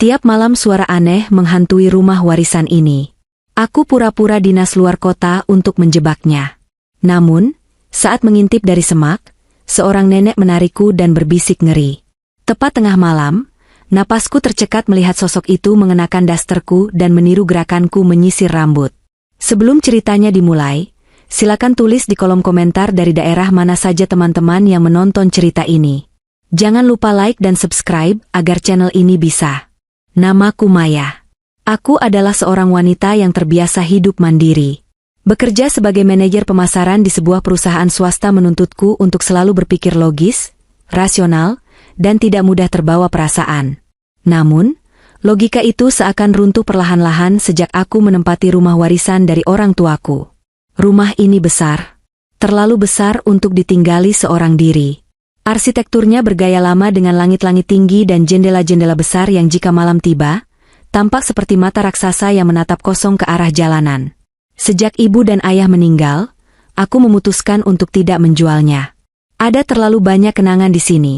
Tiap malam suara aneh menghantui rumah warisan ini. Aku pura-pura dinas luar kota untuk menjebaknya. Namun, saat mengintip dari semak, seorang nenek menarikku dan berbisik ngeri. Tepat tengah malam, napasku tercekat melihat sosok itu mengenakan dasterku dan meniru gerakanku menyisir rambut. Sebelum ceritanya dimulai, silakan tulis di kolom komentar dari daerah mana saja teman-teman yang menonton cerita ini. Jangan lupa like dan subscribe agar channel ini bisa. Namaku Maya. Aku adalah seorang wanita yang terbiasa hidup mandiri. Bekerja sebagai manajer pemasaran di sebuah perusahaan swasta menuntutku untuk selalu berpikir logis, rasional, dan tidak mudah terbawa perasaan. Namun, logika itu seakan runtuh perlahan-lahan sejak aku menempati rumah warisan dari orang tuaku. Rumah ini besar. Terlalu besar untuk ditinggali seorang diri. Arsitekturnya bergaya lama dengan langit-langit tinggi dan jendela-jendela besar yang jika malam tiba, tampak seperti mata raksasa yang menatap kosong ke arah jalanan. Sejak ibu dan ayah meninggal, aku memutuskan untuk tidak menjualnya. Ada terlalu banyak kenangan di sini.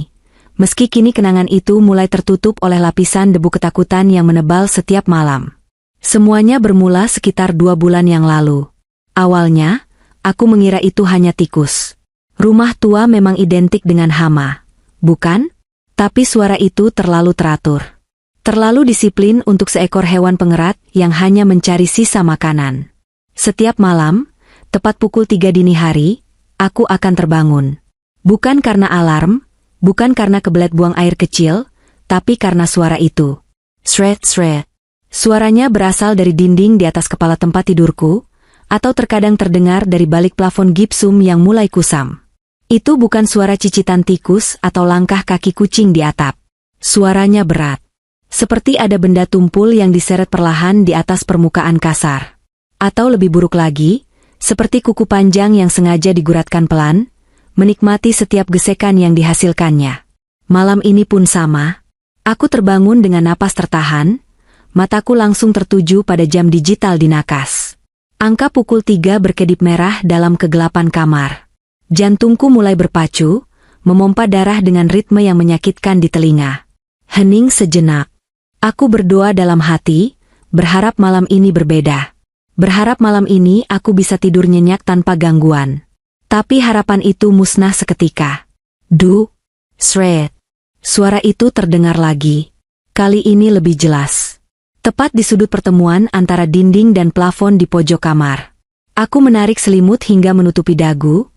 Meski kini kenangan itu mulai tertutup oleh lapisan debu ketakutan yang menebal setiap malam. Semuanya bermula sekitar 2 bulan yang lalu. Awalnya, aku mengira itu hanya tikus. Rumah tua memang identik dengan hama, bukan? Tapi suara itu terlalu teratur. Terlalu disiplin untuk seekor hewan pengerat yang hanya mencari sisa makanan. Setiap malam, tepat pukul 3 dini hari, aku akan terbangun. Bukan karena alarm, bukan karena kebelet buang air kecil, tapi karena suara itu. Sret-sret. Suaranya berasal dari dinding di atas kepala tempat tidurku, atau terkadang terdengar dari balik plafon gipsum yang mulai kusam. Itu bukan suara cicitan tikus atau langkah kaki kucing di atap. Suaranya berat. Seperti ada benda tumpul yang diseret perlahan di atas permukaan kasar. Atau lebih buruk lagi, seperti kuku panjang yang sengaja diguratkan pelan, menikmati setiap gesekan yang dihasilkannya. Malam ini pun sama. Aku terbangun dengan napas tertahan, mataku langsung tertuju pada jam digital di nakas. Angka pukul 3 berkedip merah dalam kegelapan kamar. Jantungku mulai berpacu, memompa darah dengan ritme yang menyakitkan di telinga. Hening sejenak. Aku berdoa dalam hati, berharap malam ini berbeda. Berharap malam ini aku bisa tidur nyenyak tanpa gangguan. Tapi harapan itu musnah seketika. Sret. Suara itu terdengar lagi. Kali ini lebih jelas. Tepat di sudut pertemuan antara dinding dan plafon di pojok kamar. Aku menarik selimut hingga menutupi dagu.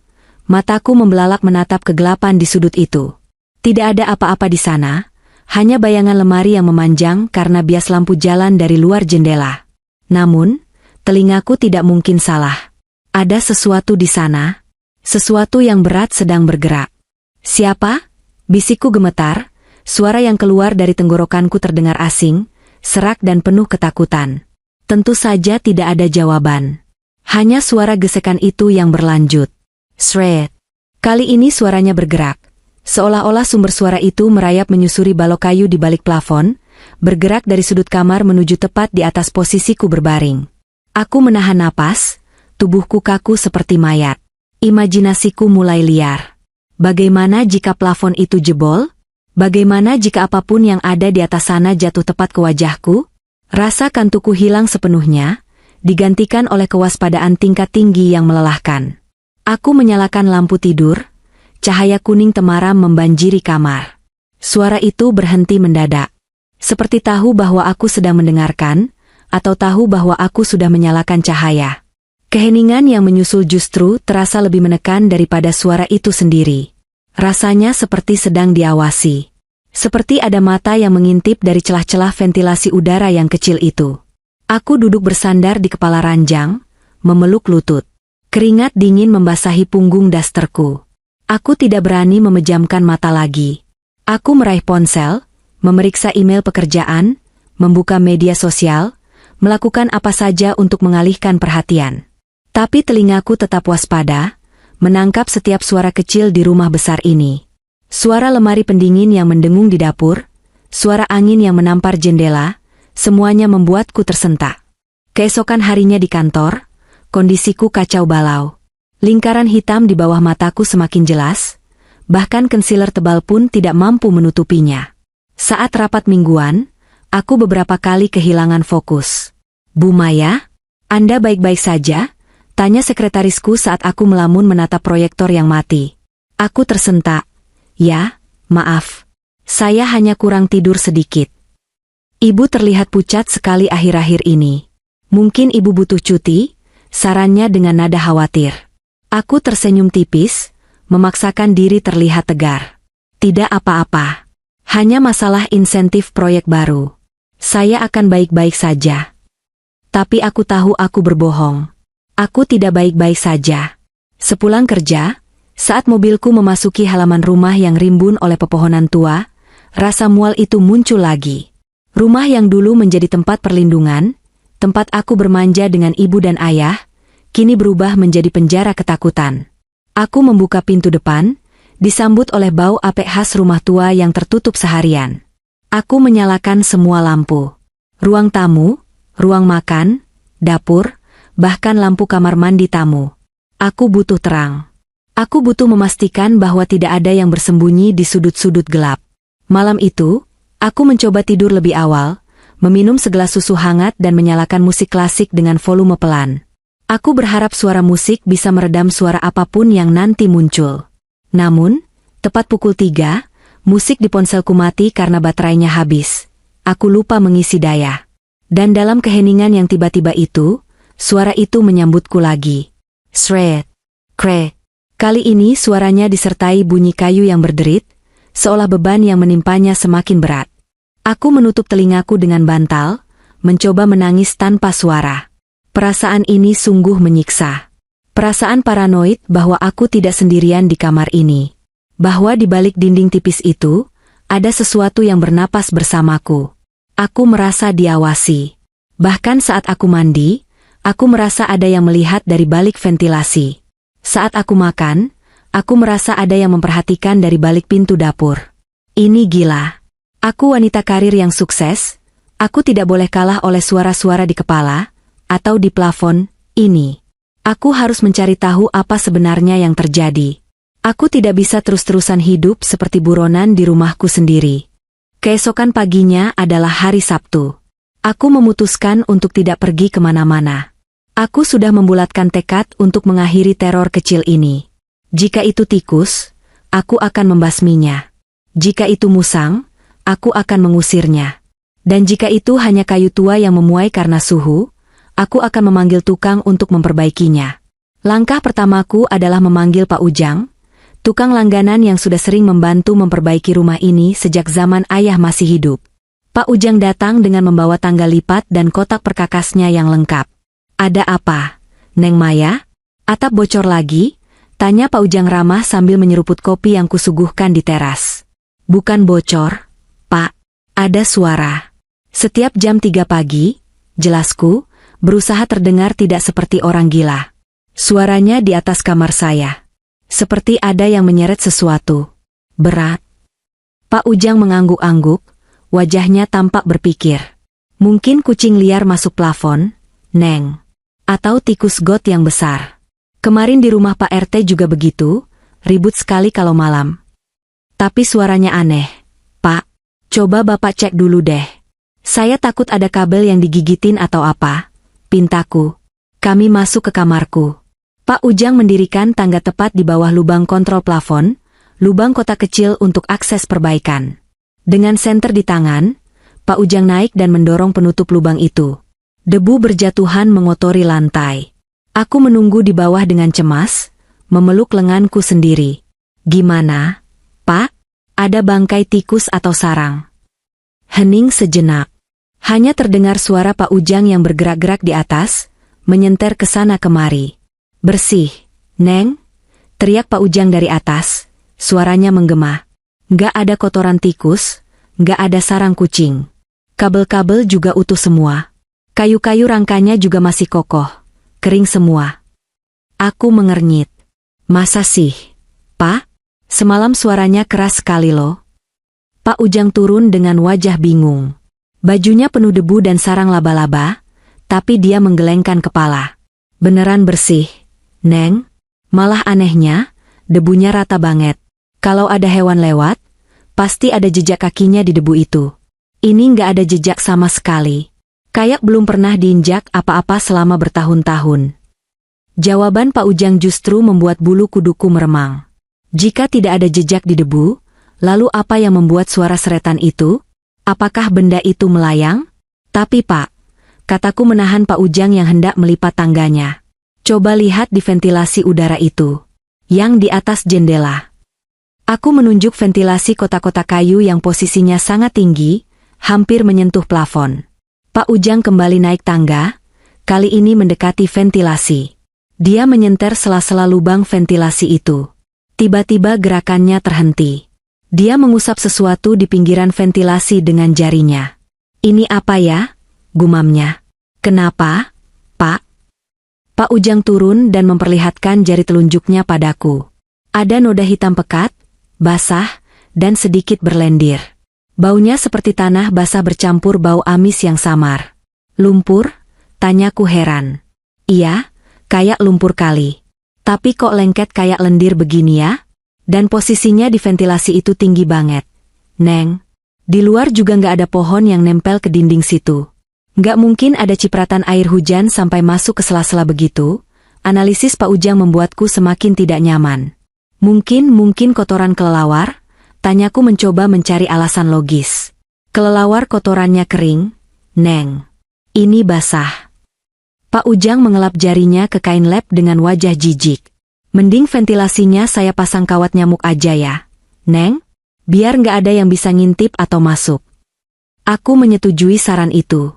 Mataku membelalak menatap kegelapan di sudut itu. Tidak ada apa-apa di sana, hanya bayangan lemari yang memanjang karena bias lampu jalan dari luar jendela. Namun, telingaku tidak mungkin salah. Ada sesuatu di sana, sesuatu yang berat sedang bergerak. Siapa? Bisikku gemetar, suara yang keluar dari tenggorokanku terdengar asing, serak dan penuh ketakutan. Tentu saja tidak ada jawaban. Hanya suara gesekan itu yang berlanjut. Sret. Kali ini suaranya bergerak. Seolah-olah sumber suara itu merayap menyusuri balok kayu di balik plafon, bergerak dari sudut kamar menuju tepat di atas posisiku berbaring. Aku menahan napas, tubuhku kaku seperti mayat. Imajinasiku mulai liar. Bagaimana jika plafon itu jebol? Bagaimana jika apapun yang ada di atas sana jatuh tepat ke wajahku? Rasa kantukku hilang sepenuhnya, digantikan oleh kewaspadaan tingkat tinggi yang melelahkan. Aku menyalakan lampu tidur, cahaya kuning temaram membanjiri kamar. Suara itu berhenti mendadak. Seperti tahu bahwa aku sedang mendengarkan, atau tahu bahwa aku sudah menyalakan cahaya. Keheningan yang menyusul justru terasa lebih menekan daripada suara itu sendiri. Rasanya seperti sedang diawasi. Seperti ada mata yang mengintip dari celah-celah ventilasi udara yang kecil itu. Aku duduk bersandar di kepala ranjang, memeluk lutut. Keringat dingin membasahi punggung dasterku. Aku tidak berani memejamkan mata lagi. Aku meraih ponsel, memeriksa email pekerjaan, membuka media sosial, melakukan apa saja untuk mengalihkan perhatian. Tapi telingaku tetap waspada, menangkap setiap suara kecil di rumah besar ini. Suara lemari pendingin yang mendengung di dapur, suara angin yang menampar jendela, semuanya membuatku tersentak. Keesokan harinya di kantor, kondisiku kacau balau. Lingkaran hitam di bawah mataku semakin jelas, bahkan concealer tebal pun tidak mampu menutupinya. Saat rapat mingguan, Aku beberapa kali kehilangan fokus. Bu Maya, Anda baik-baik saja? Tanya sekretarisku saat aku melamun menatap proyektor yang mati. Aku tersentak. Ya, maaf. Saya hanya kurang tidur sedikit. Ibu terlihat pucat sekali akhir-akhir ini. Mungkin ibu butuh cuti? Sarannya dengan nada khawatir. Aku tersenyum tipis, memaksakan diri terlihat tegar. Tidak apa-apa. Hanya masalah insentif proyek baru. Saya akan baik-baik saja. Tapi aku tahu aku berbohong. Aku tidak baik-baik saja. Sepulang kerja, saat mobilku memasuki halaman rumah yang rimbun oleh pepohonan tua, rasa mual itu muncul lagi. Rumah yang dulu menjadi tempat perlindungan, tempat aku bermanja dengan ibu dan ayah, kini berubah menjadi penjara ketakutan. Aku membuka pintu depan, disambut oleh bau apek khas rumah tua yang tertutup seharian. Aku menyalakan semua lampu. Ruang tamu, ruang makan, dapur, bahkan lampu kamar mandi tamu. Aku butuh terang. Aku butuh memastikan bahwa tidak ada yang bersembunyi di sudut-sudut gelap. Malam itu, aku mencoba tidur lebih awal, meminum segelas susu hangat dan menyalakan musik klasik dengan volume pelan. Aku berharap suara musik bisa meredam suara apapun yang nanti muncul. Namun, tepat pukul 3, musik di ponselku mati karena baterainya habis. Aku lupa mengisi daya. Dan dalam keheningan yang tiba-tiba itu, suara itu menyambutku lagi. Shred, krek. Kali ini suaranya disertai bunyi kayu yang berderit, seolah beban yang menimpanya semakin berat. Aku menutup telingaku dengan bantal, mencoba menangis tanpa suara. Perasaan ini sungguh menyiksa. Perasaan paranoid bahwa aku tidak sendirian di kamar ini. Bahwa di balik dinding tipis itu, ada sesuatu yang bernapas bersamaku. Aku merasa diawasi. Bahkan saat aku mandi, aku merasa ada yang melihat dari balik ventilasi. Saat aku makan, aku merasa ada yang memperhatikan dari balik pintu dapur. Ini gila. Aku wanita karir yang sukses, aku tidak boleh kalah oleh suara-suara di kepala, atau di plafon, ini. Aku harus mencari tahu apa sebenarnya yang terjadi. Aku tidak bisa terus-terusan hidup seperti buronan di rumahku sendiri. Keesokan paginya adalah hari Sabtu. Aku memutuskan untuk tidak pergi kemana-mana. Aku sudah membulatkan tekad untuk mengakhiri teror kecil ini. Jika itu tikus, aku akan membasminya. Jika itu musang, aku akan mengusirnya. Dan jika itu hanya kayu tua yang memuai karena suhu, aku akan memanggil tukang untuk memperbaikinya. Langkah pertamaku adalah memanggil Pak Ujang, tukang langganan yang sudah sering membantu memperbaiki rumah ini sejak zaman ayah masih hidup. Pak Ujang datang dengan membawa tangga lipat dan kotak perkakasnya yang lengkap. Ada apa, Neng Maya? Atap bocor lagi? Tanya Pak Ujang ramah sambil menyeruput kopi yang kusuguhkan di teras. Bukan bocor, Pak. Ada suara. Setiap jam 3 pagi, jelasku, berusaha terdengar tidak seperti orang gila. Suaranya di atas kamar saya. Seperti ada yang menyeret sesuatu. Berat. Pak Ujang mengangguk-angguk, wajahnya tampak berpikir. Mungkin kucing liar masuk plafon, Neng. Atau tikus got yang besar. Kemarin di rumah Pak RT juga begitu, ribut sekali kalau malam. Tapi suaranya aneh. Pak, coba Bapak cek dulu deh. Saya takut ada kabel yang digigitin atau apa. Pintaku. Kami masuk ke kamarku. Pak Ujang mendirikan tangga tepat di bawah lubang kontrol plafon, lubang kotak kecil untuk akses perbaikan. Dengan senter di tangan, Pak Ujang naik dan mendorong penutup lubang itu. Debu berjatuhan mengotori lantai. Aku menunggu di bawah dengan cemas, memeluk lenganku sendiri. Gimana, Pak? Ada bangkai tikus atau sarang? Hening sejenak. Hanya terdengar suara Pak Ujang yang bergerak-gerak di atas, menyenter ke sana kemari. Bersih, Neng, teriak Pak Ujang dari atas, suaranya menggema. Nggak ada kotoran tikus, nggak ada sarang kucing. Kabel-kabel juga utuh semua. Kayu-kayu rangkanya juga masih kokoh, kering semua. Aku mengernyit. Masa sih, Pak? Semalam suaranya keras sekali loh. Pak Ujang turun dengan wajah bingung. Bajunya penuh debu dan sarang laba-laba, tapi dia menggelengkan kepala. Beneran bersih, Neng. Malah anehnya, debunya rata banget. Kalau ada hewan lewat, pasti ada jejak kakinya di debu itu. Ini nggak ada jejak sama sekali. Kayak belum pernah diinjak apa-apa selama bertahun-tahun. Jawaban Pak Ujang justru membuat bulu kuduku meremang. Jika tidak ada jejak di debu, lalu apa yang membuat suara seretan itu? Apakah benda itu melayang? Tapi Pak, kataku menahan Pak Ujang yang hendak melipat tangganya. Coba lihat di ventilasi udara itu. Yang di atas jendela. Aku menunjuk ventilasi kotak-kotak kayu yang posisinya sangat tinggi, hampir menyentuh plafon. Pak Ujang kembali naik tangga, kali ini mendekati ventilasi. Dia menyenter sela-sela lubang ventilasi itu. Tiba-tiba gerakannya terhenti. Dia mengusap sesuatu di pinggiran ventilasi dengan jarinya. Ini apa ya? Gumamnya. Kenapa, Pak? Pak Ujang turun dan memperlihatkan jari telunjuknya padaku. Ada noda hitam pekat, basah, dan sedikit berlendir. Baunya seperti tanah basah bercampur bau amis yang samar. Lumpur? Tanyaku heran. Iya, kayak lumpur kali. Tapi kok lengket kayak lendir begini ya? Dan posisinya di ventilasi itu tinggi banget. Neng, di luar juga nggak ada pohon yang nempel ke dinding situ. Nggak mungkin ada cipratan air hujan sampai masuk ke sela-sela begitu. Analisis Pak Ujang membuatku semakin tidak nyaman. Mungkin kotoran kelelawar? Tanyaku mencoba mencari alasan logis. Kelelawar kotorannya kering, Neng. Ini basah. Pak Ujang mengelap jarinya ke kain lap dengan wajah jijik. Mending ventilasinya saya pasang kawat nyamuk aja ya, Neng. Biar nggak ada yang bisa ngintip atau masuk. Aku menyetujui saran itu.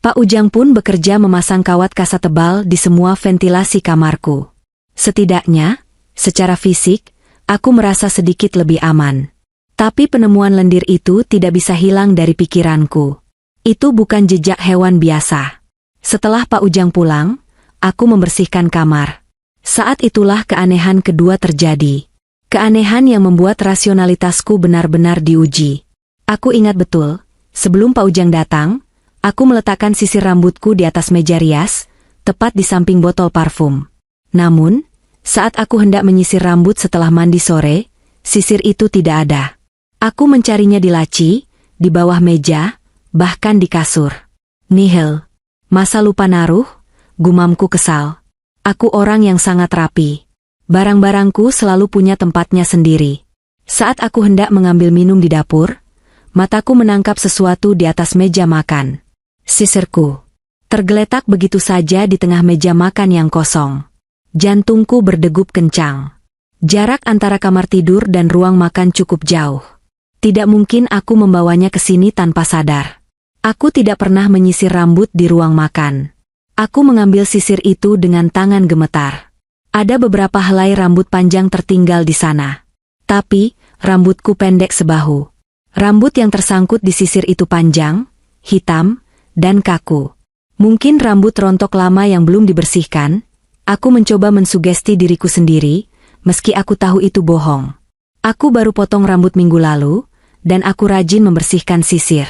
Pak Ujang pun bekerja memasang kawat kasa tebal di semua ventilasi kamarku. Setidaknya, secara fisik, aku merasa sedikit lebih aman. Tapi penemuan lendir itu tidak bisa hilang dari pikiranku. Itu bukan jejak hewan biasa. Setelah Pak Ujang pulang, aku membersihkan kamar. Saat itulah keanehan kedua terjadi. Keanehan yang membuat rasionalitasku benar-benar diuji. Aku ingat betul, sebelum Pak Ujang datang, aku meletakkan sisir rambutku di atas meja rias, tepat di samping botol parfum. Namun, saat aku hendak menyisir rambut setelah mandi sore, sisir itu tidak ada. Aku mencarinya di laci, di bawah meja, bahkan di kasur. Nihil. Masa lupa naruh? Gumamku kesal. Aku orang yang sangat rapi. Barang-barangku selalu punya tempatnya sendiri. Saat aku hendak mengambil minum di dapur, mataku menangkap sesuatu di atas meja makan. Sisirku. Tergeletak begitu saja di tengah meja makan yang kosong. Jantungku berdegup kencang. Jarak antara kamar tidur dan ruang makan cukup jauh. Tidak mungkin aku membawanya ke sini tanpa sadar. Aku tidak pernah menyisir rambut di ruang makan. Aku mengambil sisir itu dengan tangan gemetar. Ada beberapa helai rambut panjang tertinggal di sana. Tapi, rambutku pendek sebahu. Rambut yang tersangkut di sisir itu panjang, hitam, dan kaku. Mungkin rambut rontok lama yang belum dibersihkan. Aku mencoba mensugesti diriku sendiri, meski aku tahu itu bohong. Aku baru potong rambut minggu lalu, dan aku rajin membersihkan sisir.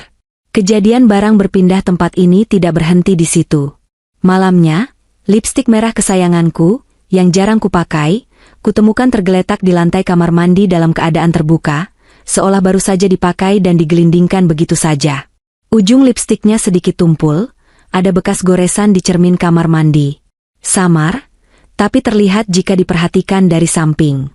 Kejadian barang berpindah tempat ini tidak berhenti di situ. Malamnya, lipstik merah kesayanganku, yang jarang kupakai, kutemukan tergeletak di lantai kamar mandi dalam keadaan terbuka, seolah baru saja dipakai dan digelindingkan begitu saja. Ujung lipstiknya sedikit tumpul, ada bekas goresan di cermin kamar mandi. Samar, tapi terlihat jika diperhatikan dari samping.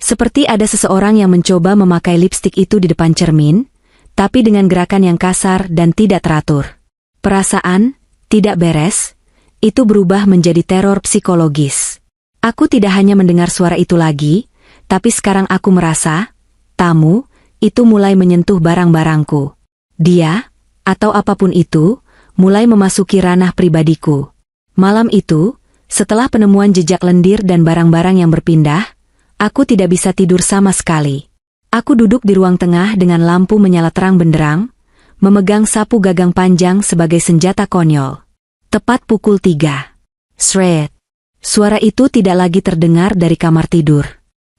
Seperti ada seseorang yang mencoba memakai lipstik itu di depan cermin, tapi dengan gerakan yang kasar dan tidak teratur. Perasaan, tidak beres, itu berubah menjadi teror psikologis. Aku tidak hanya mendengar suara itu lagi, tapi sekarang aku merasa, tamu, itu mulai menyentuh barang-barangku. Dia, atau apapun itu, mulai memasuki ranah pribadiku. Malam itu, setelah penemuan jejak lendir dan barang-barang yang berpindah, aku tidak bisa tidur sama sekali. Aku duduk di ruang tengah dengan lampu menyala terang benderang, memegang sapu gagang panjang sebagai senjata konyol. Tepat pukul 3. Shred. Suara itu tidak lagi terdengar dari kamar tidur.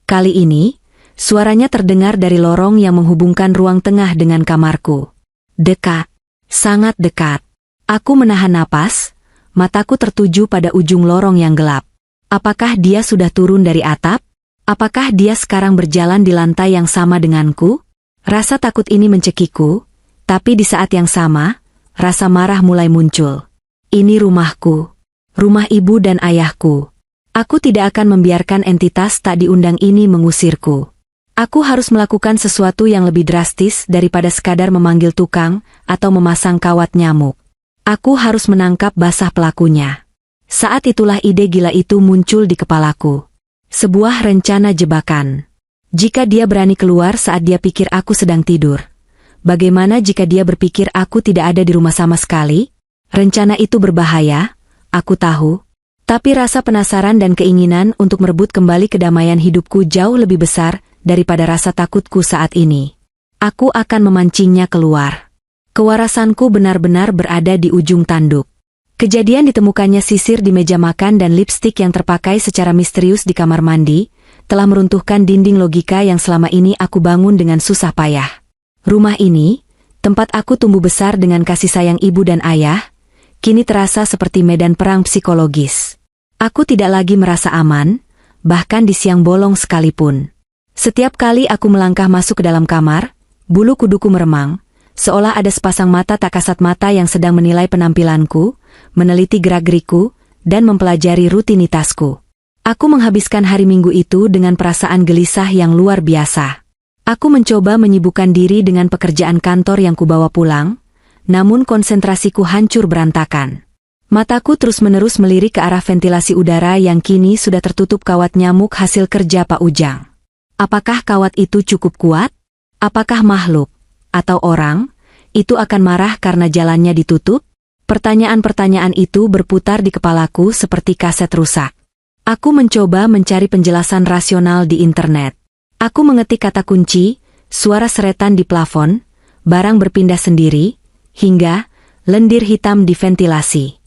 Kali ini, suaranya terdengar dari lorong yang menghubungkan ruang tengah dengan kamarku. Dekat. Sangat dekat. Aku menahan napas, mataku tertuju pada ujung lorong yang gelap. Apakah dia sudah turun dari atap? Apakah dia sekarang berjalan di lantai yang sama denganku? Rasa takut ini mencekiku, Tapi di saat yang sama, rasa marah mulai muncul. Ini rumahku. Rumah ibu dan ayahku. Aku tidak akan membiarkan entitas tak diundang ini mengusirku. Aku harus melakukan sesuatu yang lebih drastis daripada sekadar memanggil tukang atau memasang kawat nyamuk. Aku harus menangkap basah pelakunya. Saat itulah ide gila itu muncul di kepalaku. Sebuah rencana jebakan. Jika dia berani keluar saat dia pikir aku sedang tidur. Bagaimana jika dia berpikir aku tidak ada di rumah sama sekali? Rencana itu berbahaya, aku tahu. Tapi rasa penasaran dan keinginan untuk merebut kembali kedamaian hidupku jauh lebih besar daripada rasa takutku saat ini. Aku akan memancingnya keluar. Kewarasanku benar-benar berada di ujung tanduk. Kejadian ditemukannya sisir di meja makan dan lipstik yang terpakai secara misterius di kamar mandi, telah meruntuhkan dinding logika yang selama ini aku bangun dengan susah payah. Rumah ini, tempat aku tumbuh besar dengan kasih sayang ibu dan ayah, kini terasa seperti medan perang psikologis. Aku tidak lagi merasa aman, bahkan di siang bolong sekalipun. Setiap kali aku melangkah masuk ke dalam kamar, bulu kuduku meremang, seolah ada sepasang mata tak kasat mata yang sedang menilai penampilanku, meneliti gerak-geriku, dan mempelajari rutinitasku. Aku menghabiskan hari Minggu itu dengan perasaan gelisah yang luar biasa. Aku mencoba menyibukkan diri dengan pekerjaan kantor yang kubawa pulang, namun konsentrasiku hancur berantakan. Mataku terus-menerus melirik ke arah ventilasi udara yang kini sudah tertutup kawat nyamuk hasil kerja Pak Ujang. Apakah kawat itu cukup kuat? Apakah makhluk, atau orang, itu akan marah karena jalannya ditutup? Pertanyaan-pertanyaan itu berputar di kepalaku seperti kaset rusak. Aku mencoba mencari penjelasan rasional di internet. Aku mengetik kata kunci, suara seretan di plafon, barang berpindah sendiri, hingga lendir hitam di ventilasi.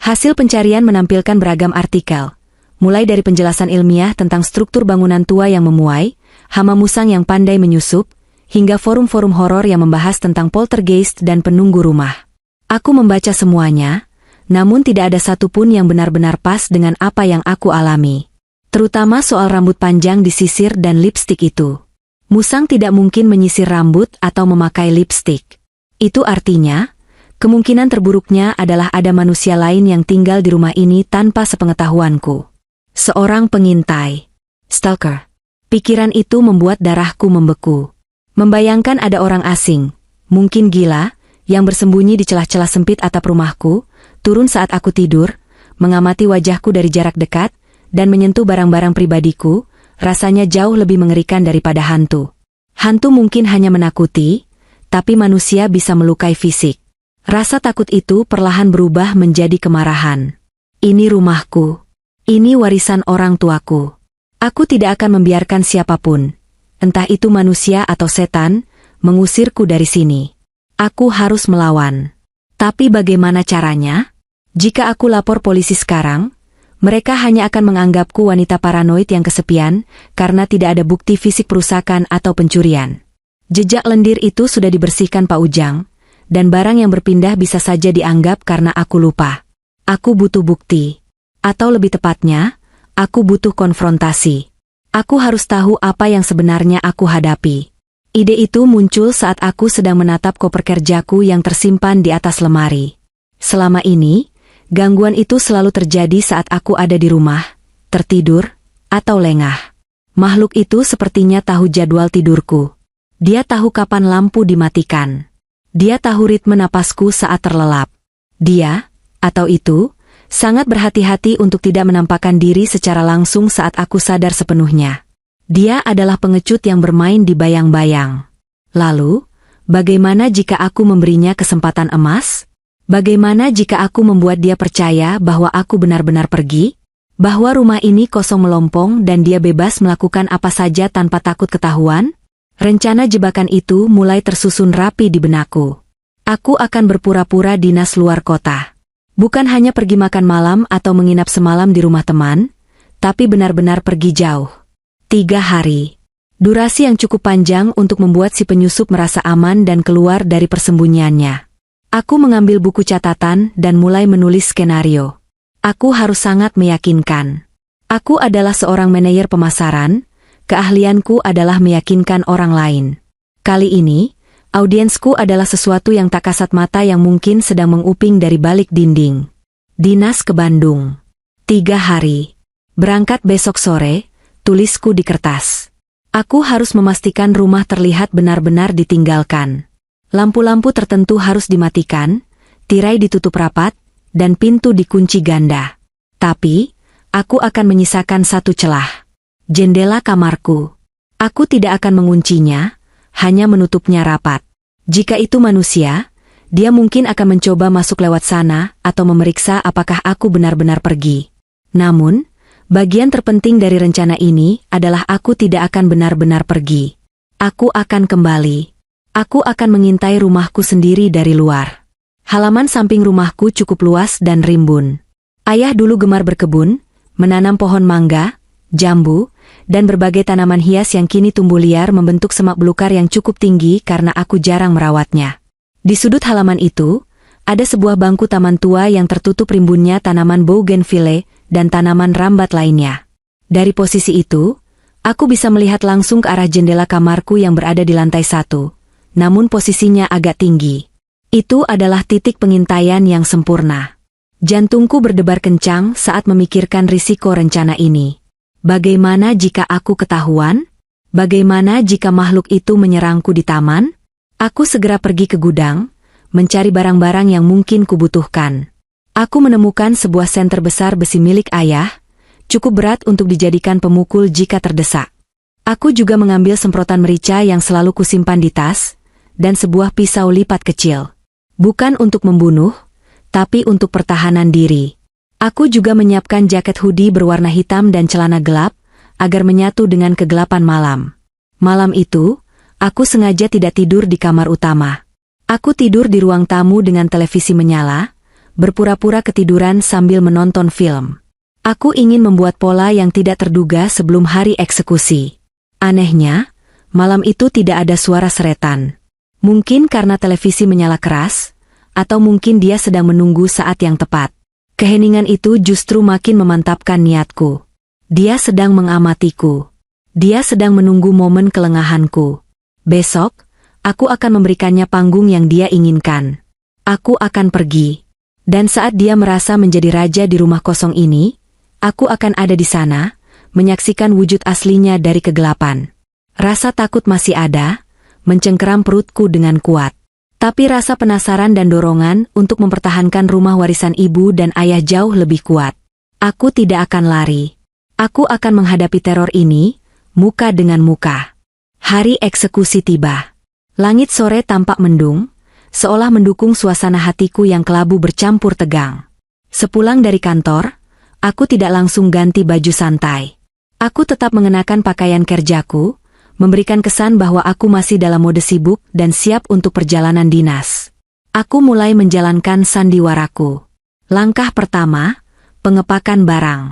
Hasil pencarian menampilkan beragam artikel, mulai dari penjelasan ilmiah tentang struktur bangunan tua yang memuai, hama musang yang pandai menyusup, hingga forum-forum horor yang membahas tentang poltergeist dan penunggu rumah. Aku membaca semuanya, namun tidak ada satupun yang benar-benar pas dengan apa yang aku alami. Terutama soal rambut panjang disisir dan lipstik itu. Musang tidak mungkin menyisir rambut atau memakai lipstik. Itu artinya, kemungkinan terburuknya adalah ada manusia lain yang tinggal di rumah ini tanpa sepengetahuanku. Seorang pengintai. Stalker. Pikiran itu membuat darahku membeku. Membayangkan ada orang asing, mungkin gila, yang bersembunyi di celah-celah sempit atap rumahku, turun saat aku tidur, mengamati wajahku dari jarak dekat, dan menyentuh barang-barang pribadiku, rasanya jauh lebih mengerikan daripada hantu. Hantu mungkin hanya menakuti, tapi manusia bisa melukai fisik. Rasa takut itu perlahan berubah menjadi kemarahan. Ini rumahku. Ini warisan orang tuaku. Aku tidak akan membiarkan siapapun, entah itu manusia atau setan, mengusirku dari sini. Aku harus melawan. Tapi bagaimana caranya? Jika aku lapor polisi sekarang, mereka hanya akan menganggapku wanita paranoid yang kesepian karena tidak ada bukti fisik perusakan atau pencurian. Jejak lendir itu sudah dibersihkan Pak Ujang, dan barang yang berpindah bisa saja dianggap karena aku lupa. Aku butuh bukti. Atau lebih tepatnya, aku butuh konfrontasi. Aku harus tahu apa yang sebenarnya aku hadapi. Ide itu muncul saat aku sedang menatap koper kerjaku yang tersimpan di atas lemari. Selama ini, gangguan itu selalu terjadi saat aku ada di rumah, tertidur, atau lengah. Makhluk itu sepertinya tahu jadwal tidurku. Dia tahu kapan lampu dimatikan. Dia tahu ritme napasku saat terlelap. Dia, atau itu, sangat berhati-hati untuk tidak menampakkan diri secara langsung saat aku sadar sepenuhnya. Dia adalah pengecut yang bermain di bayang-bayang. Lalu, bagaimana jika aku memberinya kesempatan emas? Bagaimana jika aku membuat dia percaya bahwa aku benar-benar pergi? Bahwa rumah ini kosong melompong dan dia bebas melakukan apa saja tanpa takut ketahuan? Rencana jebakan itu mulai tersusun rapi di benakku. Aku akan berpura-pura dinas luar kota. Bukan hanya pergi makan malam atau menginap semalam di rumah teman, tapi benar-benar pergi jauh. 3 hari. Durasi yang cukup panjang untuk membuat si penyusup merasa aman dan keluar dari persembunyiannya. Aku mengambil buku catatan dan mulai menulis skenario. Aku harus sangat meyakinkan. Aku adalah seorang manajer pemasaran, keahlianku adalah meyakinkan orang lain. Kali ini, Audiensku adalah sesuatu yang tak kasat mata yang mungkin sedang menguping dari balik dinding. Dinas ke Bandung. 3 hari. Berangkat besok sore, tulisku di kertas. Aku harus memastikan rumah terlihat benar-benar ditinggalkan. Lampu-lampu tertentu harus dimatikan, tirai ditutup rapat, dan pintu dikunci ganda. Tapi, aku akan menyisakan satu celah. Jendela kamarku. Aku tidak akan menguncinya, hanya menutupnya rapat. Jika itu manusia, dia mungkin akan mencoba masuk lewat sana atau memeriksa apakah aku benar-benar pergi. Namun, bagian terpenting dari rencana ini adalah aku tidak akan benar-benar pergi. Aku akan kembali. Aku akan mengintai rumahku sendiri dari luar. Halaman samping rumahku cukup luas dan rimbun. Ayah dulu gemar berkebun, menanam pohon mangga, jambu, dan berbagai tanaman hias yang kini tumbuh liar membentuk semak belukar yang cukup tinggi karena aku jarang merawatnya. Di sudut halaman itu, ada sebuah bangku taman tua yang tertutup rimbunnya tanaman bougainville dan tanaman rambat lainnya. Dari posisi itu, aku bisa melihat langsung ke arah jendela kamarku yang berada di lantai 1, namun posisinya agak tinggi. Itu adalah titik pengintaian yang sempurna. Jantungku berdebar kencang saat memikirkan risiko rencana ini. Bagaimana jika aku ketahuan? Bagaimana jika makhluk itu menyerangku di taman? Aku segera pergi ke gudang, mencari barang-barang yang mungkin kubutuhkan. Aku menemukan sebuah senter besar besi milik ayah, cukup berat untuk dijadikan pemukul jika terdesak. Aku juga mengambil semprotan merica yang selalu kusimpan di tas, dan sebuah pisau lipat kecil. Bukan untuk membunuh, tapi untuk pertahanan diri. Aku juga menyiapkan jaket hoodie berwarna hitam dan celana gelap, agar menyatu dengan kegelapan malam. Malam itu, aku sengaja tidak tidur di kamar utama. Aku tidur di ruang tamu dengan televisi menyala, berpura-pura ketiduran sambil menonton film. Aku ingin membuat pola yang tidak terduga sebelum hari eksekusi. Anehnya, malam itu tidak ada suara seretan. Mungkin karena televisi menyala keras, atau mungkin dia sedang menunggu saat yang tepat. Keheningan itu justru makin memantapkan niatku. Dia sedang mengamatiku. Dia sedang menunggu momen kelengahanku. Besok, aku akan memberikannya panggung yang dia inginkan. Aku akan pergi. Dan saat dia merasa menjadi raja di rumah kosong ini, aku akan ada di sana, menyaksikan wujud aslinya dari kegelapan. Rasa takut masih ada, mencengkeram perutku dengan kuat. Tapi rasa penasaran dan dorongan untuk mempertahankan rumah warisan ibu dan ayah jauh lebih kuat. Aku tidak akan lari. Aku akan menghadapi teror ini, muka dengan muka. Hari eksekusi tiba. Langit sore tampak mendung, seolah mendukung suasana hatiku yang kelabu bercampur tegang. Sepulang dari kantor, aku tidak langsung ganti baju santai. Aku tetap mengenakan pakaian kerjaku, memberikan kesan bahwa aku masih dalam mode sibuk dan siap untuk perjalanan dinas. Aku mulai menjalankan sandiwaraku. Langkah pertama, pengepakan barang.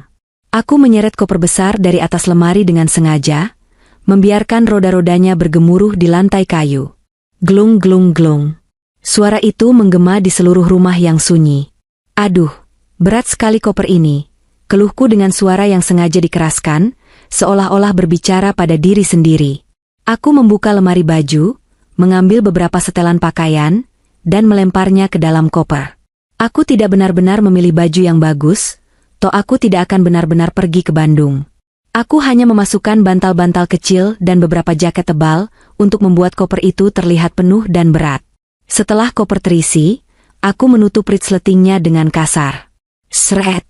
Aku menyeret koper besar dari atas lemari dengan sengaja, membiarkan roda-rodanya bergemuruh di lantai kayu. Glung glung glung. Suara itu menggema di seluruh rumah yang sunyi. Aduh, berat sekali koper ini, keluhku dengan suara yang sengaja dikeraskan, seolah-olah berbicara pada diri sendiri. Aku membuka lemari baju, mengambil beberapa setelan pakaian, dan melemparnya ke dalam koper. Aku tidak benar-benar memilih baju yang bagus, toh aku tidak akan benar-benar pergi ke Bandung. Aku hanya memasukkan bantal-bantal kecil dan beberapa jaket tebal untuk membuat koper itu terlihat penuh dan berat. Setelah koper terisi, aku menutup resletingnya dengan kasar. Sret.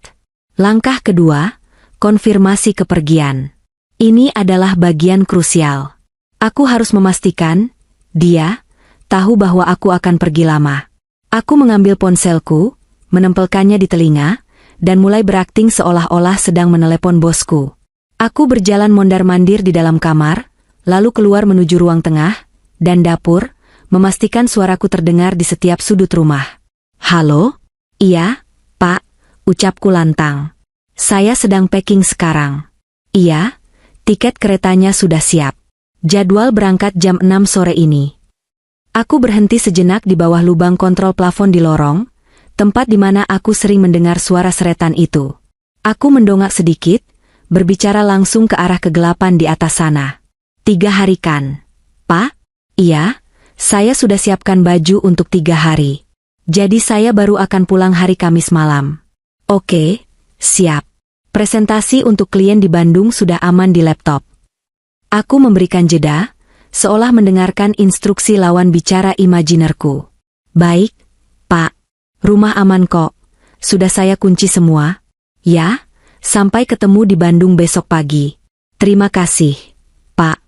Langkah kedua, konfirmasi kepergian. Ini adalah bagian krusial. Aku harus memastikan, dia tahu bahwa aku akan pergi lama. Aku mengambil ponselku, menempelkannya di telinga, dan mulai berakting seolah-olah sedang menelepon bosku. Aku berjalan mondar-mandir di dalam kamar, lalu keluar menuju ruang tengah, dan dapur, memastikan suaraku terdengar di setiap sudut rumah. Halo? Iya, Pak, ucapku lantang. Saya sedang packing sekarang. Iya, tiket keretanya sudah siap. Jadwal berangkat jam 6 sore ini. Aku berhenti sejenak di bawah lubang kontrol plafon di lorong, tempat di mana aku sering mendengar suara seretan itu. Aku mendongak sedikit, berbicara langsung ke arah kegelapan di atas sana. 3 hari kan? Pak? Iya, Saya sudah siapkan baju untuk 3 hari. Jadi saya baru akan pulang hari Kamis malam. Oke, siap. Presentasi untuk klien di Bandung sudah aman di laptop. Aku memberikan jeda, seolah mendengarkan instruksi lawan bicara imajinerku. Baik, Pak. Rumah aman kok. Sudah saya kunci semua. Ya, sampai ketemu di Bandung besok pagi. Terima kasih, Pak.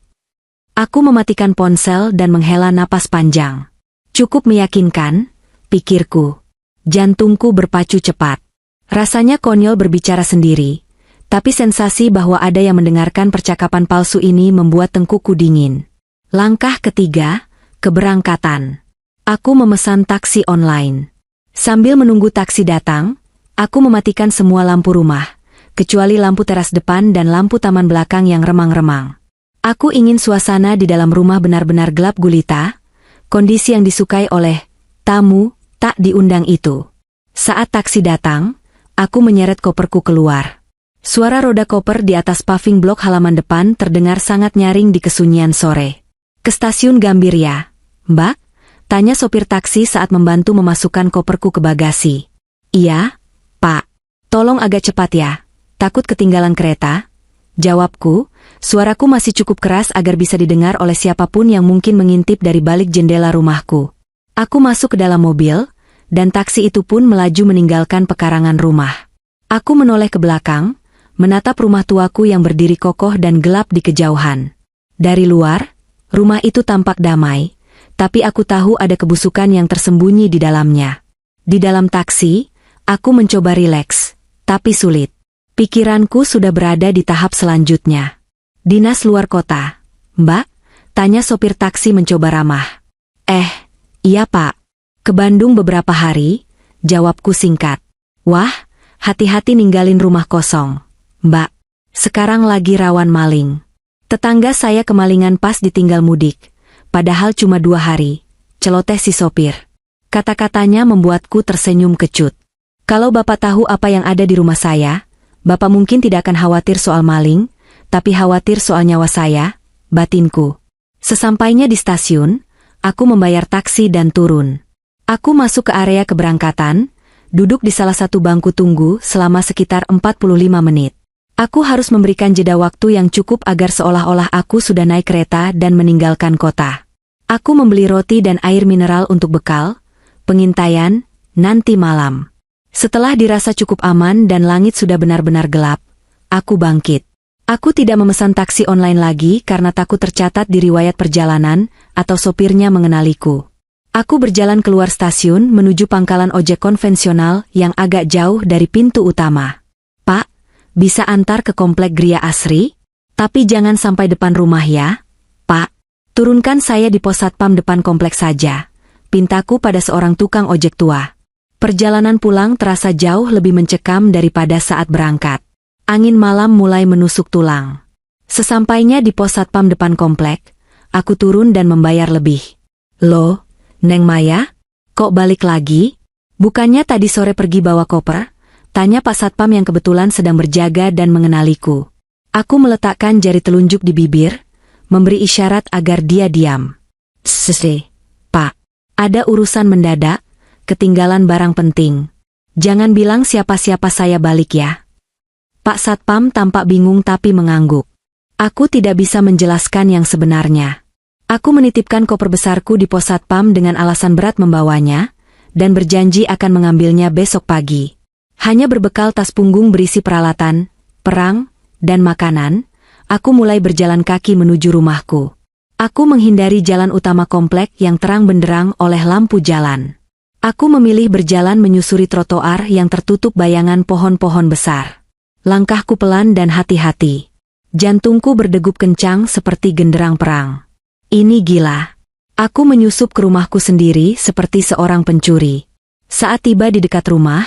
Aku mematikan ponsel dan menghela napas panjang. Cukup meyakinkan, pikirku. Jantungku berpacu cepat. Rasanya konyol berbicara sendiri, tapi sensasi bahwa ada yang mendengarkan percakapan palsu ini membuat tengkukku dingin. Langkah ketiga, keberangkatan. Aku memesan taksi online. Sambil menunggu taksi datang, aku mematikan semua lampu rumah, kecuali lampu teras depan dan lampu taman belakang yang remang-remang. Aku ingin suasana di dalam rumah benar-benar gelap gulita, kondisi yang disukai oleh tamu tak diundang itu. Saat taksi datang, aku menyeret koperku keluar. Suara roda koper di atas paving blok halaman depan terdengar sangat nyaring di kesunyian sore. Ke stasiun Gambir ya, Mbak? Tanya sopir taksi saat membantu memasukkan koperku ke bagasi. Iya, Pak. Tolong agak cepat ya, takut ketinggalan kereta. Jawabku, suaraku masih cukup keras agar bisa didengar oleh siapapun yang mungkin mengintip dari balik jendela rumahku. Aku masuk ke dalam mobil, dan taksi itu pun melaju meninggalkan pekarangan rumah. Aku menoleh ke belakang, menatap rumah tuaku yang berdiri kokoh dan gelap di kejauhan. Dari luar, rumah itu tampak damai, tapi aku tahu ada kebusukan yang tersembunyi di dalamnya. Di dalam taksi, aku mencoba rileks, tapi sulit. Pikiranku sudah berada di tahap selanjutnya. Dinas luar kota, Mbak? Tanya sopir taksi mencoba ramah. Iya Pak. Ke Bandung beberapa hari, jawabku singkat. Wah, hati-hati ninggalin rumah kosong, Mbak. Sekarang lagi rawan maling. Tetangga saya kemalingan pas ditinggal mudik, padahal cuma 2 hari, celoteh si sopir. Kata-katanya membuatku tersenyum kecut. Kalau Bapak tahu apa yang ada di rumah saya, Bapak mungkin tidak akan khawatir soal maling, tapi khawatir soal nyawa saya, batinku. Sesampainya di stasiun, aku membayar taksi dan turun. Aku masuk ke area keberangkatan, duduk di salah satu bangku tunggu selama sekitar 45 menit. Aku harus memberikan jeda waktu yang cukup agar seolah-olah aku sudah naik kereta dan meninggalkan kota. Aku membeli roti dan air mineral untuk bekal, pengintaian, nanti malam. Setelah dirasa cukup aman dan langit sudah benar-benar gelap, aku bangkit. Aku tidak memesan taksi online lagi karena takut tercatat di riwayat perjalanan atau sopirnya mengenaliku. Aku berjalan keluar stasiun menuju pangkalan ojek konvensional yang agak jauh dari pintu utama. Pak, bisa antar ke komplek Gria Asri? Tapi jangan sampai depan rumah ya, Pak. Turunkan saya di pos satpam depan kompleks saja, pintaku pada seorang tukang ojek tua. Perjalanan pulang terasa jauh lebih mencekam daripada saat berangkat. Angin malam mulai menusuk tulang. Sesampainya di pos satpam depan komplek, aku turun dan membayar lebih. Loh, Neng Maya? Kok balik lagi? Bukannya tadi sore pergi bawa koper? Tanya Pak Satpam yang kebetulan sedang berjaga dan mengenaliku. Aku meletakkan jari telunjuk di bibir, memberi isyarat agar dia diam. Pak. Ada urusan mendadak, ketinggalan barang penting. Jangan bilang siapa-siapa saya balik ya. Pak Satpam tampak bingung tapi mengangguk. Aku tidak bisa menjelaskan yang sebenarnya. Aku menitipkan koper besarku di pos satpam dengan alasan berat membawanya, dan berjanji akan mengambilnya besok pagi. Hanya berbekal tas punggung berisi peralatan, perang, dan makanan, aku mulai berjalan kaki menuju rumahku. Aku menghindari jalan utama komplek yang terang benderang oleh lampu jalan. Aku memilih berjalan menyusuri trotoar yang tertutup bayangan pohon-pohon besar. Langkahku pelan dan hati-hati. Jantungku berdegup kencang seperti genderang perang. Ini gila. Aku menyusup ke rumahku sendiri seperti seorang pencuri. Saat tiba di dekat rumah,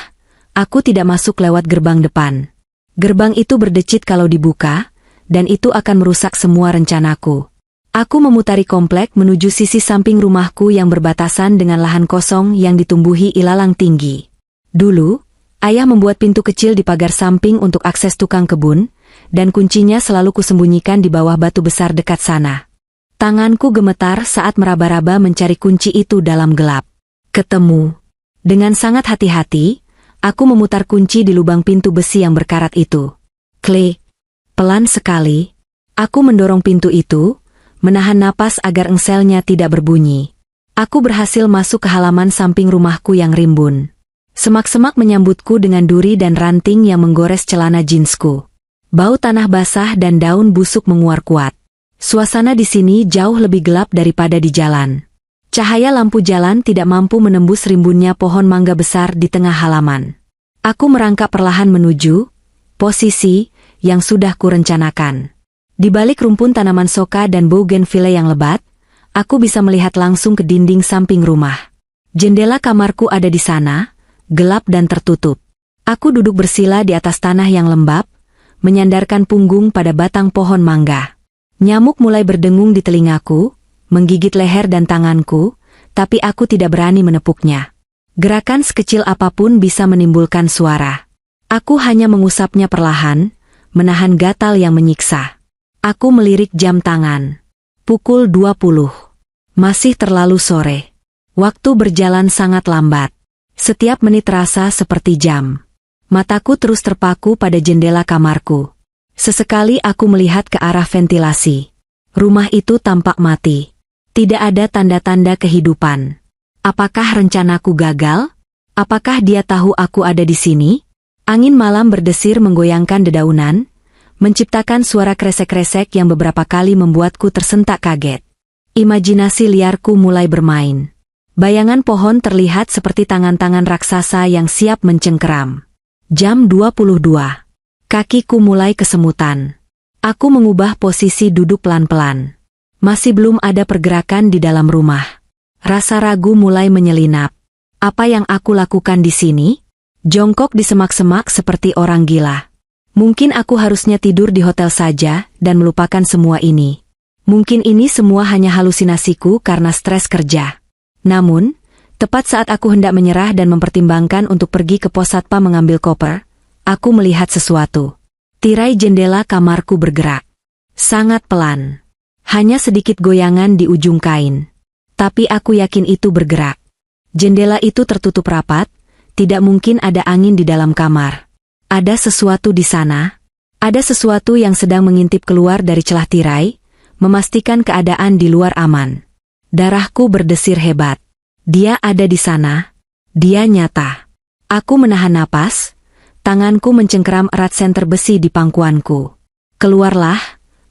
aku tidak masuk lewat gerbang depan. Gerbang itu berdecit kalau dibuka, dan itu akan merusak semua rencanaku. Aku memutari komplek menuju sisi samping rumahku yang berbatasan dengan lahan kosong yang ditumbuhi ilalang tinggi. Dulu, ayah membuat pintu kecil di pagar samping untuk akses tukang kebun, dan kuncinya selalu kusembunyikan di bawah batu besar dekat sana. Tanganku gemetar saat meraba-raba mencari kunci itu dalam gelap. Ketemu. Dengan sangat hati-hati, aku memutar kunci di lubang pintu besi yang berkarat itu. Klik. Pelan sekali, aku mendorong pintu itu, menahan napas agar engselnya tidak berbunyi. Aku berhasil masuk ke halaman samping rumahku yang rimbun. Semak-semak menyambutku dengan duri dan ranting yang menggores celana jeansku. Bau tanah basah dan daun busuk menguar kuat. Suasana di sini jauh lebih gelap daripada di jalan. Cahaya lampu jalan tidak mampu menembus rimbunnya pohon mangga besar di tengah halaman. Aku merangkak perlahan menuju posisi yang sudah kurencanakan. Di balik rumpun tanaman soka dan bougainvillea yang lebat, aku bisa melihat langsung ke dinding samping rumah. Jendela kamarku ada di sana, gelap dan tertutup. Aku duduk bersila di atas tanah yang lembab, menyandarkan punggung pada batang pohon mangga. Nyamuk mulai berdengung di telingaku, menggigit leher dan tanganku, tapi aku tidak berani menepuknya. Gerakan sekecil apapun bisa menimbulkan suara. Aku hanya mengusapnya perlahan, menahan gatal yang menyiksa. Aku melirik jam tangan. Pukul 20. Masih terlalu sore. Waktu berjalan sangat lambat. Setiap menit terasa seperti jam. Mataku terus terpaku pada jendela kamarku. Sesekali aku melihat ke arah ventilasi. Rumah itu tampak mati. Tidak ada tanda-tanda kehidupan. Apakah rencanaku gagal? Apakah dia tahu aku ada di sini? Angin malam berdesir menggoyangkan dedaunan, menciptakan suara kresek-kresek yang beberapa kali membuatku tersentak kaget. Imajinasi liarku mulai bermain. Bayangan pohon terlihat seperti tangan-tangan raksasa yang siap mencengkeram. Jam 22. Kakiku mulai kesemutan. Aku mengubah posisi duduk pelan-pelan. Masih belum ada pergerakan di dalam rumah. Rasa ragu mulai menyelinap. Apa yang aku lakukan di sini? Jongkok di semak-semak seperti orang gila. Mungkin aku harusnya tidur di hotel saja dan melupakan semua ini. Mungkin ini semua hanya halusinasiku karena stres kerja. Namun, tepat saat aku hendak menyerah dan mempertimbangkan untuk pergi ke pos satpam mengambil koper, aku melihat sesuatu. Tirai jendela kamarku bergerak. Sangat pelan. Hanya sedikit goyangan di ujung kain. Tapi aku yakin itu bergerak. Jendela itu tertutup rapat, tidak mungkin ada angin di dalam kamar. Ada sesuatu di sana. Ada sesuatu yang sedang mengintip keluar dari celah tirai, memastikan keadaan di luar aman. Darahku berdesir hebat. Dia ada di sana. Dia nyata. Aku menahan napas, tanganku mencengkeram erat senter besi di pangkuanku. Keluarlah,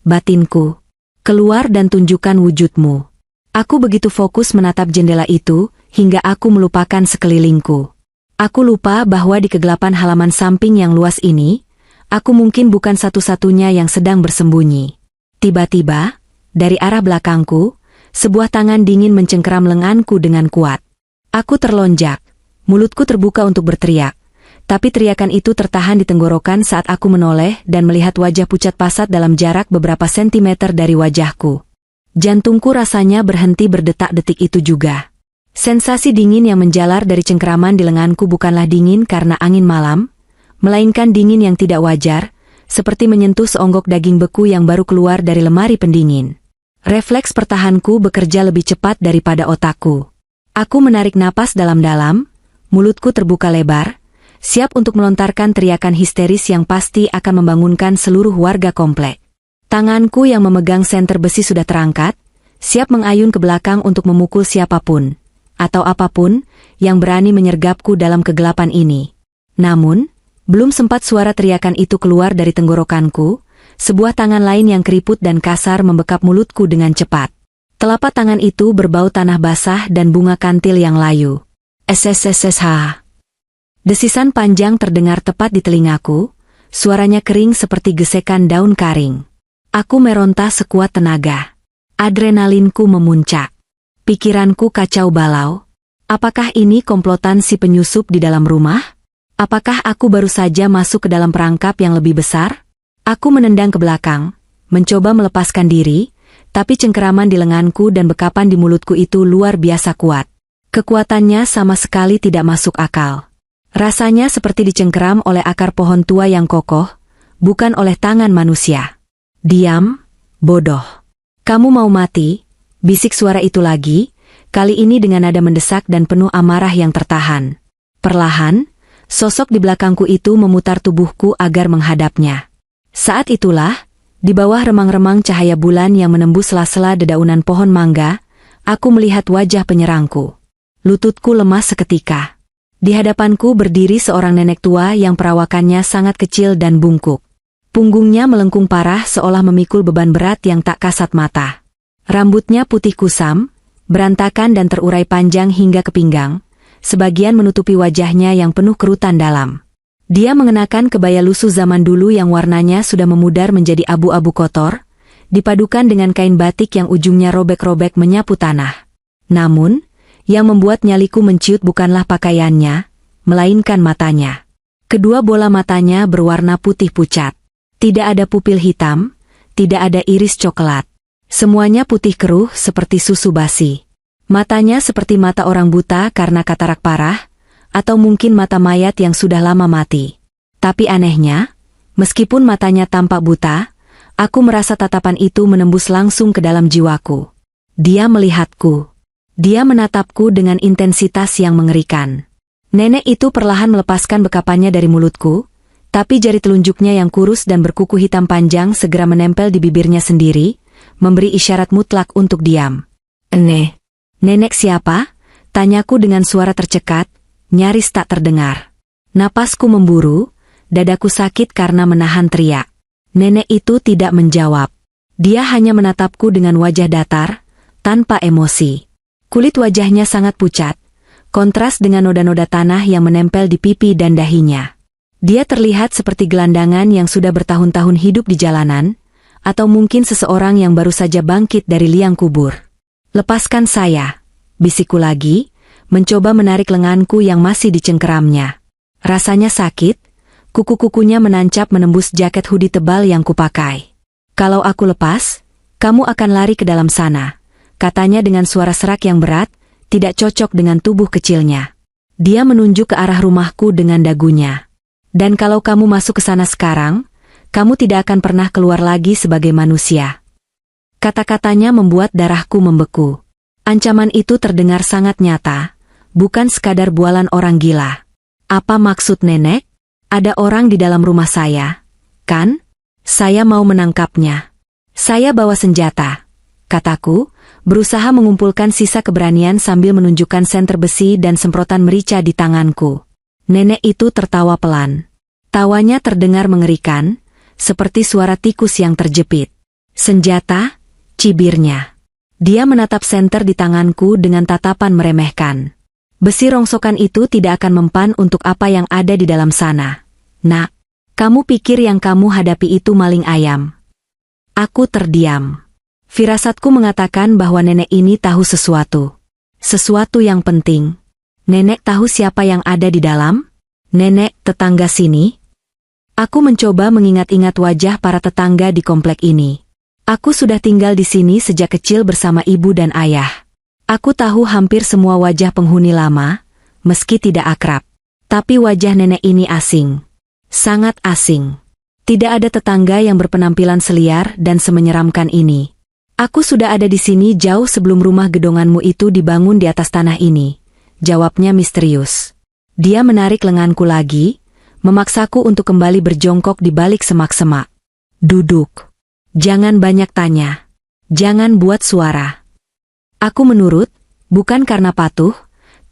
batinku. Keluar dan tunjukkan wujudmu. Aku begitu fokus menatap jendela itu, hingga aku melupakan sekelilingku. Aku lupa bahwa di kegelapan halaman samping yang luas ini, aku mungkin bukan satu-satunya yang sedang bersembunyi. Tiba-tiba, dari arah belakangku, sebuah tangan dingin mencengkeram lenganku dengan kuat. Aku terlonjak, mulutku terbuka untuk berteriak, tapi teriakan itu tertahan di tenggorokan saat aku menoleh dan melihat wajah pucat pasat dalam jarak beberapa sentimeter dari wajahku. Jantungku rasanya berhenti berdetak-detik itu juga. Sensasi dingin yang menjalar dari cengkeraman di lenganku bukanlah dingin karena angin malam, melainkan dingin yang tidak wajar, seperti menyentuh seonggok daging beku yang baru keluar dari lemari pendingin. Refleks pertahanku bekerja lebih cepat daripada otakku. Aku menarik napas dalam-dalam, mulutku terbuka lebar, siap untuk melontarkan teriakan histeris yang pasti akan membangunkan seluruh warga komplek. Tanganku yang memegang senter besi sudah terangkat, siap mengayun ke belakang untuk memukul siapapun, atau apapun, yang berani menyergapku dalam kegelapan ini. Namun, belum sempat suara teriakan itu keluar dari tenggorokanku, sebuah tangan lain yang keriput dan kasar membekap mulutku dengan cepat. Telapak tangan itu berbau tanah basah dan bunga kantil yang layu. SSSSH. Desisan panjang terdengar tepat di telingaku, suaranya kering seperti gesekan daun karing. Aku meronta sekuat tenaga. Adrenalinku memuncak. Pikiranku kacau balau. Apakah ini komplotan si penyusup di dalam rumah? Apakah aku baru saja masuk ke dalam perangkap yang lebih besar? Aku menendang ke belakang, mencoba melepaskan diri, tapi cengkeraman di lenganku dan bekapan di mulutku itu luar biasa kuat. Kekuatannya sama sekali tidak masuk akal. Rasanya seperti dicengkeram oleh akar pohon tua yang kokoh, bukan oleh tangan manusia. Diam, bodoh. Kamu mau mati? Bisik suara itu lagi, kali ini dengan nada mendesak dan penuh amarah yang tertahan. Perlahan, sosok di belakangku itu memutar tubuhku agar menghadapnya. Saat itulah, di bawah remang-remang cahaya bulan yang menembus sela-sela dedaunan pohon mangga, aku melihat wajah penyerangku. Lututku lemas seketika. Di hadapanku berdiri seorang nenek tua yang perawakannya sangat kecil dan bungkuk. Punggungnya melengkung parah seolah memikul beban berat yang tak kasat mata. Rambutnya putih kusam, berantakan dan terurai panjang hingga ke pinggang, sebagian menutupi wajahnya yang penuh kerutan dalam. Dia mengenakan kebaya lusuh zaman dulu yang warnanya sudah memudar menjadi abu-abu kotor, dipadukan dengan kain batik yang ujungnya robek-robek menyapu tanah. Namun, yang membuat nyaliku menciut bukanlah pakaiannya, melainkan matanya. Kedua bola matanya berwarna putih pucat. Tidak ada pupil hitam, tidak ada iris coklat. Semuanya putih keruh seperti susu basi. Matanya seperti mata orang buta karena katarak parah, atau mungkin mata mayat yang sudah lama mati. Tapi anehnya, meskipun matanya tampak buta, aku merasa tatapan itu menembus langsung ke dalam jiwaku. Dia melihatku. Dia menatapku dengan intensitas yang mengerikan. Nenek itu perlahan melepaskan bekapannya dari mulutku, tapi jari telunjuknya yang kurus dan berkuku hitam panjang segera menempel di bibirnya sendiri, memberi isyarat mutlak untuk diam. Nenek siapa? Tanyaku dengan suara tercekat, nyaris tak terdengar. Napasku memburu, dadaku sakit karena menahan teriak. Nenek itu tidak menjawab. Dia hanya menatapku dengan wajah datar, tanpa emosi. Kulit wajahnya sangat pucat, kontras dengan noda-noda tanah yang menempel di pipi dan dahinya. Dia terlihat seperti gelandangan yang sudah bertahun-tahun hidup di jalanan, atau mungkin seseorang yang baru saja bangkit dari liang kubur. Lepaskan saya, bisikku lagi, mencoba menarik lenganku yang masih dicengkeramnya. Rasanya sakit, kuku-kukunya menancap menembus jaket hoodie tebal yang kupakai. Kalau aku lepas, kamu akan lari ke dalam sana, katanya dengan suara serak yang berat, tidak cocok dengan tubuh kecilnya. Dia menunjuk ke arah rumahku dengan dagunya. Dan kalau kamu masuk ke sana sekarang, kamu tidak akan pernah keluar lagi sebagai manusia. Kata-katanya membuat darahku membeku. Ancaman itu terdengar sangat nyata, bukan sekadar bualan orang gila. Apa maksud nenek? Ada orang di dalam rumah saya, kan? Saya mau menangkapnya. Saya bawa senjata, kataku, berusaha mengumpulkan sisa keberanian sambil menunjukkan senter besi dan semprotan merica di tanganku. Nenek itu tertawa pelan. Tawanya terdengar mengerikan, seperti suara tikus yang terjepit. Senjata, cibirnya. Dia menatap senter di tanganku dengan tatapan meremehkan. Besi rongsokan itu tidak akan mempan untuk apa yang ada di dalam sana. Nak, kamu pikir yang kamu hadapi itu maling ayam? Aku terdiam. Firasatku mengatakan bahwa nenek ini tahu sesuatu. Sesuatu yang penting. Nenek tahu siapa yang ada di dalam? Nenek tetangga sini? Aku mencoba mengingat-ingat wajah para tetangga di komplek ini. Aku sudah tinggal di sini sejak kecil bersama ibu dan ayah. Aku tahu hampir semua wajah penghuni lama, meski tidak akrab. Tapi wajah nenek ini asing. Sangat asing. Tidak ada tetangga yang berpenampilan seliar dan semenyeramkan ini. Aku sudah ada di sini jauh sebelum rumah gedonganmu itu dibangun di atas tanah ini. Jawabnya misterius. Dia menarik lenganku lagi, memaksaku untuk kembali berjongkok di balik semak-semak. Duduk. Jangan banyak tanya. Jangan buat suara. Aku menurut, bukan karena patuh,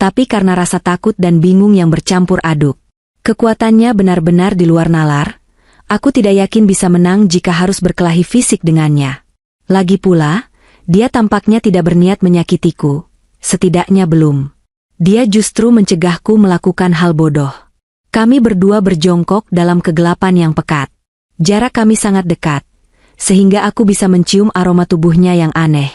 tapi karena rasa takut dan bingung yang bercampur aduk. Kekuatannya benar-benar di luar nalar. Aku tidak yakin bisa menang jika harus berkelahi fisik dengannya. Lagi pula, dia tampaknya tidak berniat menyakitiku. Setidaknya belum. Dia justru mencegahku melakukan hal bodoh. Kami berdua berjongkok dalam kegelapan yang pekat. Jarak kami sangat dekat, sehingga aku bisa mencium aroma tubuhnya yang aneh.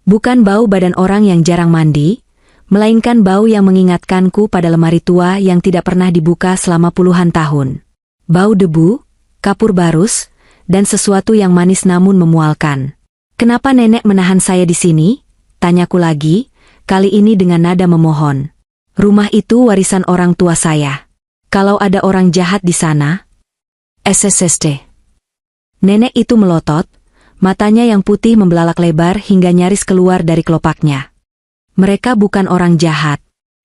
Bukan bau badan orang yang jarang mandi, melainkan bau yang mengingatkanku pada lemari tua yang tidak pernah dibuka selama puluhan tahun. Bau debu, kapur barus, dan sesuatu yang manis namun memualkan. Kenapa nenek menahan saya di sini? Tanyaku lagi, kali ini dengan nada memohon. Rumah itu warisan orang tua saya. Kalau ada orang jahat di sana, SSSD. Nenek itu melotot, Matanya yang putih membelalak lebar hingga nyaris keluar dari kelopaknya. Mereka bukan orang jahat.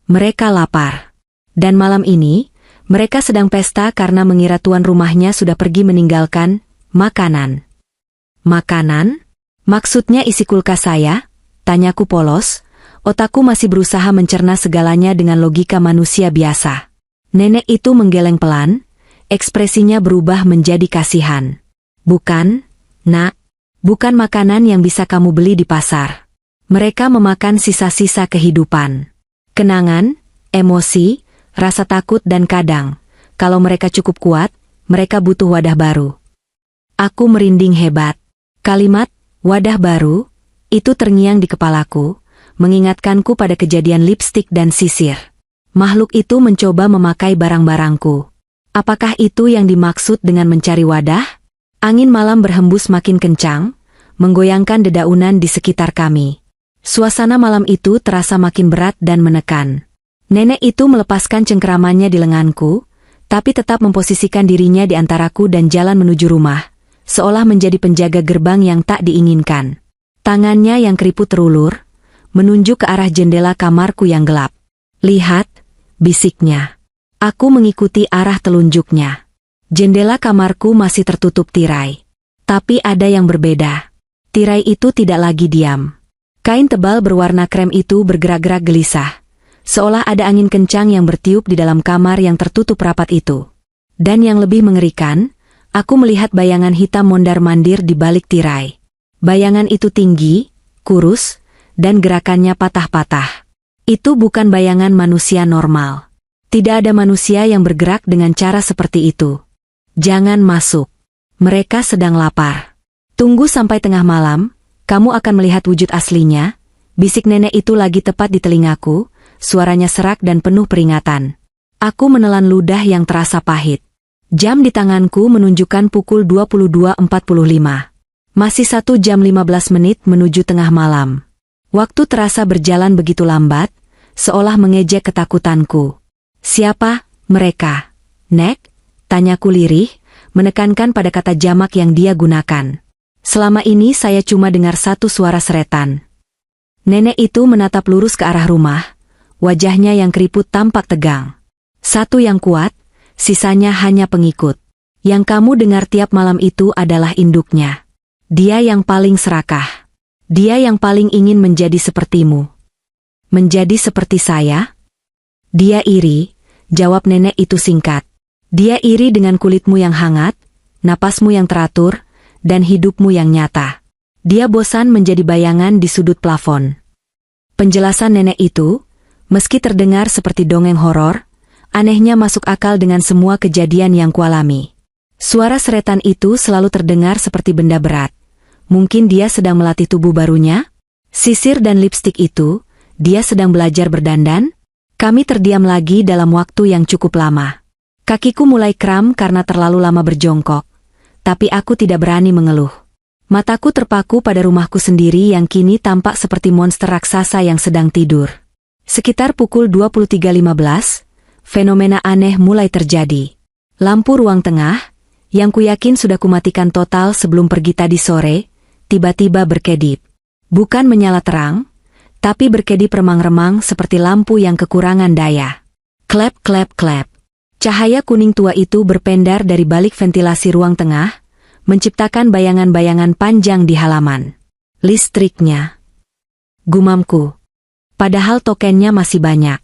Mereka lapar. Dan malam ini, mereka sedang pesta karena mengira tuan rumahnya sudah pergi meninggalkan makanan. Makanan? Maksudnya isi kulkas saya? Tanyaku polos. Otakku masih berusaha mencerna segalanya dengan logika manusia biasa. Nenek itu menggeleng pelan, ekspresinya berubah menjadi kasihan. Bukan, nak. Bukan makanan yang bisa kamu beli di pasar. Mereka memakan sisa-sisa kehidupan. Kenangan, emosi, rasa takut dan kadang, kalau mereka cukup kuat, mereka butuh wadah baru. Aku merinding hebat. Kalimat, wadah baru, itu terngiang di kepalaku, mengingatkanku pada kejadian lipstik dan sisir. Makhluk itu mencoba memakai barang-barangku. Apakah itu yang dimaksud dengan mencari wadah? Angin malam berhembus makin kencang, menggoyangkan dedaunan di sekitar kami. Suasana malam itu terasa makin berat dan menekan. Nenek itu melepaskan cengkeramannya di lenganku, tapi tetap memposisikan dirinya di antaraku dan jalan menuju rumah, seolah menjadi penjaga gerbang yang tak diinginkan. Tangannya yang keriput terulur, menunjuk ke arah jendela kamarku yang gelap. Lihat, bisiknya. Aku mengikuti arah telunjuknya. Jendela kamarku masih tertutup tirai. Tapi ada yang berbeda. Tirai itu tidak lagi diam. Kain tebal berwarna krem itu bergerak-gerak gelisah. Seolah ada angin kencang yang bertiup di dalam kamar yang tertutup rapat itu. Dan yang lebih mengerikan, aku melihat bayangan hitam mondar-mandir di balik tirai. Bayangan itu tinggi, kurus, dan gerakannya patah-patah. Itu bukan bayangan manusia normal. Tidak ada manusia yang bergerak dengan cara seperti itu. Jangan masuk. Mereka sedang lapar. Tunggu sampai tengah malam, kamu akan melihat wujud aslinya. Bisik nenek itu lagi tepat di telingaku, suaranya serak dan penuh peringatan. Aku menelan ludah yang terasa pahit. Jam di tanganku menunjukkan pukul 22.45. Masih 1 jam 15 menit menuju tengah malam. Waktu terasa berjalan begitu lambat, seolah mengejek ketakutanku. Siapa mereka? Nek? Tanyaku lirih, menekankan pada kata jamak yang dia gunakan. Selama ini saya cuma dengar satu suara seretan. Nenek itu menatap lurus ke arah rumah, wajahnya yang keriput tampak tegang. Satu yang kuat, sisanya hanya pengikut. Yang kamu dengar tiap malam itu adalah induknya. Dia yang paling serakah. Dia yang paling ingin menjadi sepertimu. Menjadi seperti saya? Dia iri, jawab nenek itu singkat. Dia iri dengan kulitmu yang hangat, napasmu yang teratur, dan hidupmu yang nyata. Dia bosan menjadi bayangan di sudut plafon. Penjelasan nenek itu, meski terdengar seperti dongeng horor, anehnya masuk akal dengan semua kejadian yang kualami. Suara seretan itu selalu terdengar seperti benda berat. Mungkin dia sedang melatih tubuh barunya? Sisir dan lipstik itu, dia sedang belajar berdandan? Kami terdiam lagi dalam waktu yang cukup lama. Kakiku mulai kram karena terlalu lama berjongkok, tapi aku tidak berani mengeluh. Mataku terpaku pada rumahku sendiri yang kini tampak seperti monster raksasa yang sedang tidur. Sekitar pukul 23.15, fenomena aneh mulai terjadi. Lampu ruang tengah, yang kuyakin sudah kumatikan total sebelum pergi tadi sore, tiba-tiba berkedip. Bukan menyala terang, tapi berkedip remang-remang seperti lampu yang kekurangan daya. Klep, klep, klep. Cahaya kuning tua itu berpendar dari balik ventilasi ruang tengah, menciptakan bayangan-bayangan panjang di halaman. Listriknya. Gumamku. Padahal tokennya masih banyak.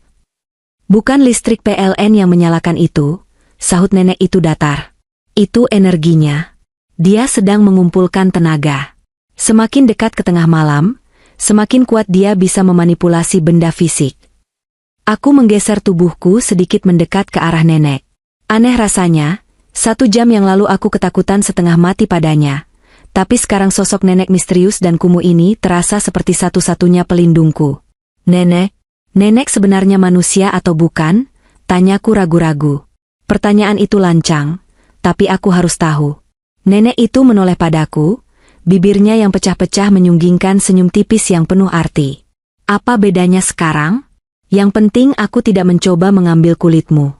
Bukan listrik PLN yang menyalakan itu, sahut nenek itu datar. Itu energinya. Dia sedang mengumpulkan tenaga. Semakin dekat ke tengah malam, semakin kuat dia bisa memanipulasi benda fisik. Aku menggeser tubuhku sedikit mendekat ke arah nenek. Aneh rasanya, 1 jam yang lalu aku ketakutan setengah mati padanya. Tapi sekarang sosok nenek misterius dan kumuh ini terasa seperti satu-satunya pelindungku. Nenek? Nenek sebenarnya manusia atau bukan? Tanyaku ragu-ragu. Pertanyaan itu lancang, tapi aku harus tahu. Nenek itu menoleh padaku, bibirnya yang pecah-pecah menyunggingkan senyum tipis yang penuh arti. Apa bedanya sekarang? Yang penting aku tidak mencoba mengambil kulitmu.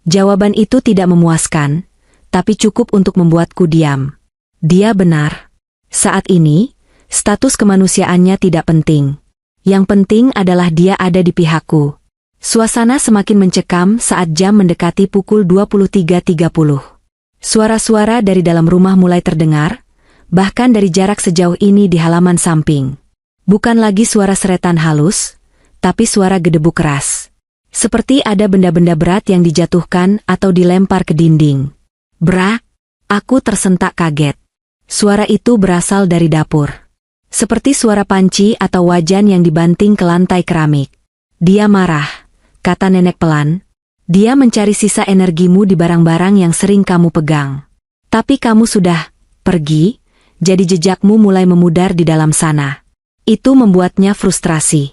Jawaban itu tidak memuaskan, tapi cukup untuk membuatku diam. Dia benar. Saat ini, status kemanusiaannya tidak penting. Yang penting adalah dia ada di pihakku. Suasana semakin mencekam saat jam mendekati pukul 23.30. Suara-suara dari dalam rumah mulai terdengar, bahkan dari jarak sejauh ini di halaman samping. Bukan lagi suara seretan halus, tapi suara gedebuk keras. Seperti ada benda-benda berat yang dijatuhkan atau dilempar ke dinding. Brak! Aku tersentak kaget. Suara itu berasal dari dapur. Seperti suara panci atau wajan yang dibanting ke lantai keramik. Dia marah, kata nenek pelan. Dia mencari sisa energimu di barang-barang yang sering kamu pegang. Tapi kamu sudah pergi, jadi jejakmu mulai memudar di dalam sana. Itu membuatnya frustrasi.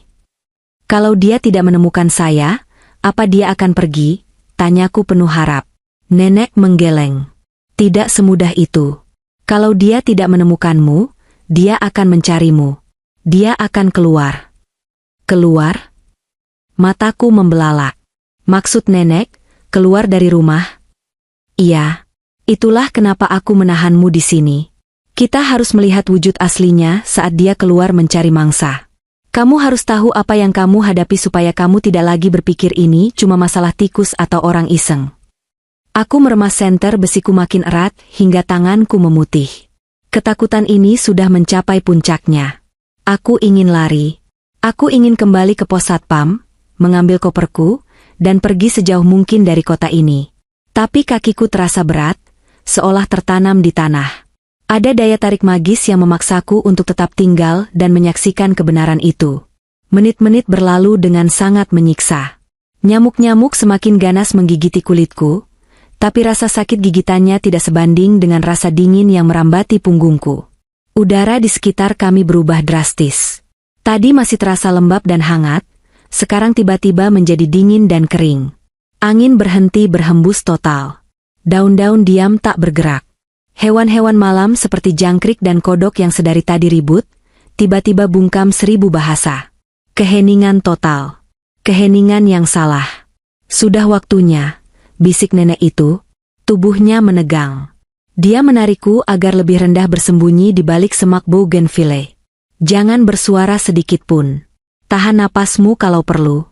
Kalau dia tidak menemukan saya, apa dia akan pergi? Tanyaku penuh harap. Nenek menggeleng. Tidak semudah itu. Kalau dia tidak menemukanmu, dia akan mencarimu. Dia akan keluar. Keluar? Mataku membelalak. Maksud nenek, keluar dari rumah? Iya. Itulah kenapa aku menahanmu di sini. Kita harus melihat wujud aslinya saat dia keluar mencari mangsa. Kamu harus tahu apa yang kamu hadapi supaya kamu tidak lagi berpikir ini cuma masalah tikus atau orang iseng. Aku meremas senter besiku makin erat hingga tanganku memutih. Ketakutan ini sudah mencapai puncaknya. Aku ingin lari. Aku ingin kembali ke pos satpam, mengambil koperku, dan pergi sejauh mungkin dari kota ini. Tapi kakiku terasa berat, seolah tertanam di tanah. Ada daya tarik magis yang memaksaku untuk tetap tinggal dan menyaksikan kebenaran itu. Menit-menit berlalu dengan sangat menyiksa. Nyamuk-nyamuk semakin ganas menggigiti kulitku, tapi rasa sakit gigitannya tidak sebanding dengan rasa dingin yang merambati punggungku. Udara di sekitar kami berubah drastis. Tadi masih terasa lembab dan hangat, sekarang tiba-tiba menjadi dingin dan kering. Angin berhenti berhembus total. Daun-daun diam tak bergerak. Hewan-hewan malam seperti jangkrik dan kodok yang sedari tadi ribut, tiba-tiba bungkam 1000 bahasa. Keheningan total. Keheningan yang salah. Sudah waktunya, bisik nenek itu. Tubuhnya menegang. Dia menarikku agar lebih rendah bersembunyi di balik semak bougainville. Jangan bersuara sedikit pun. Tahan napasmu kalau perlu.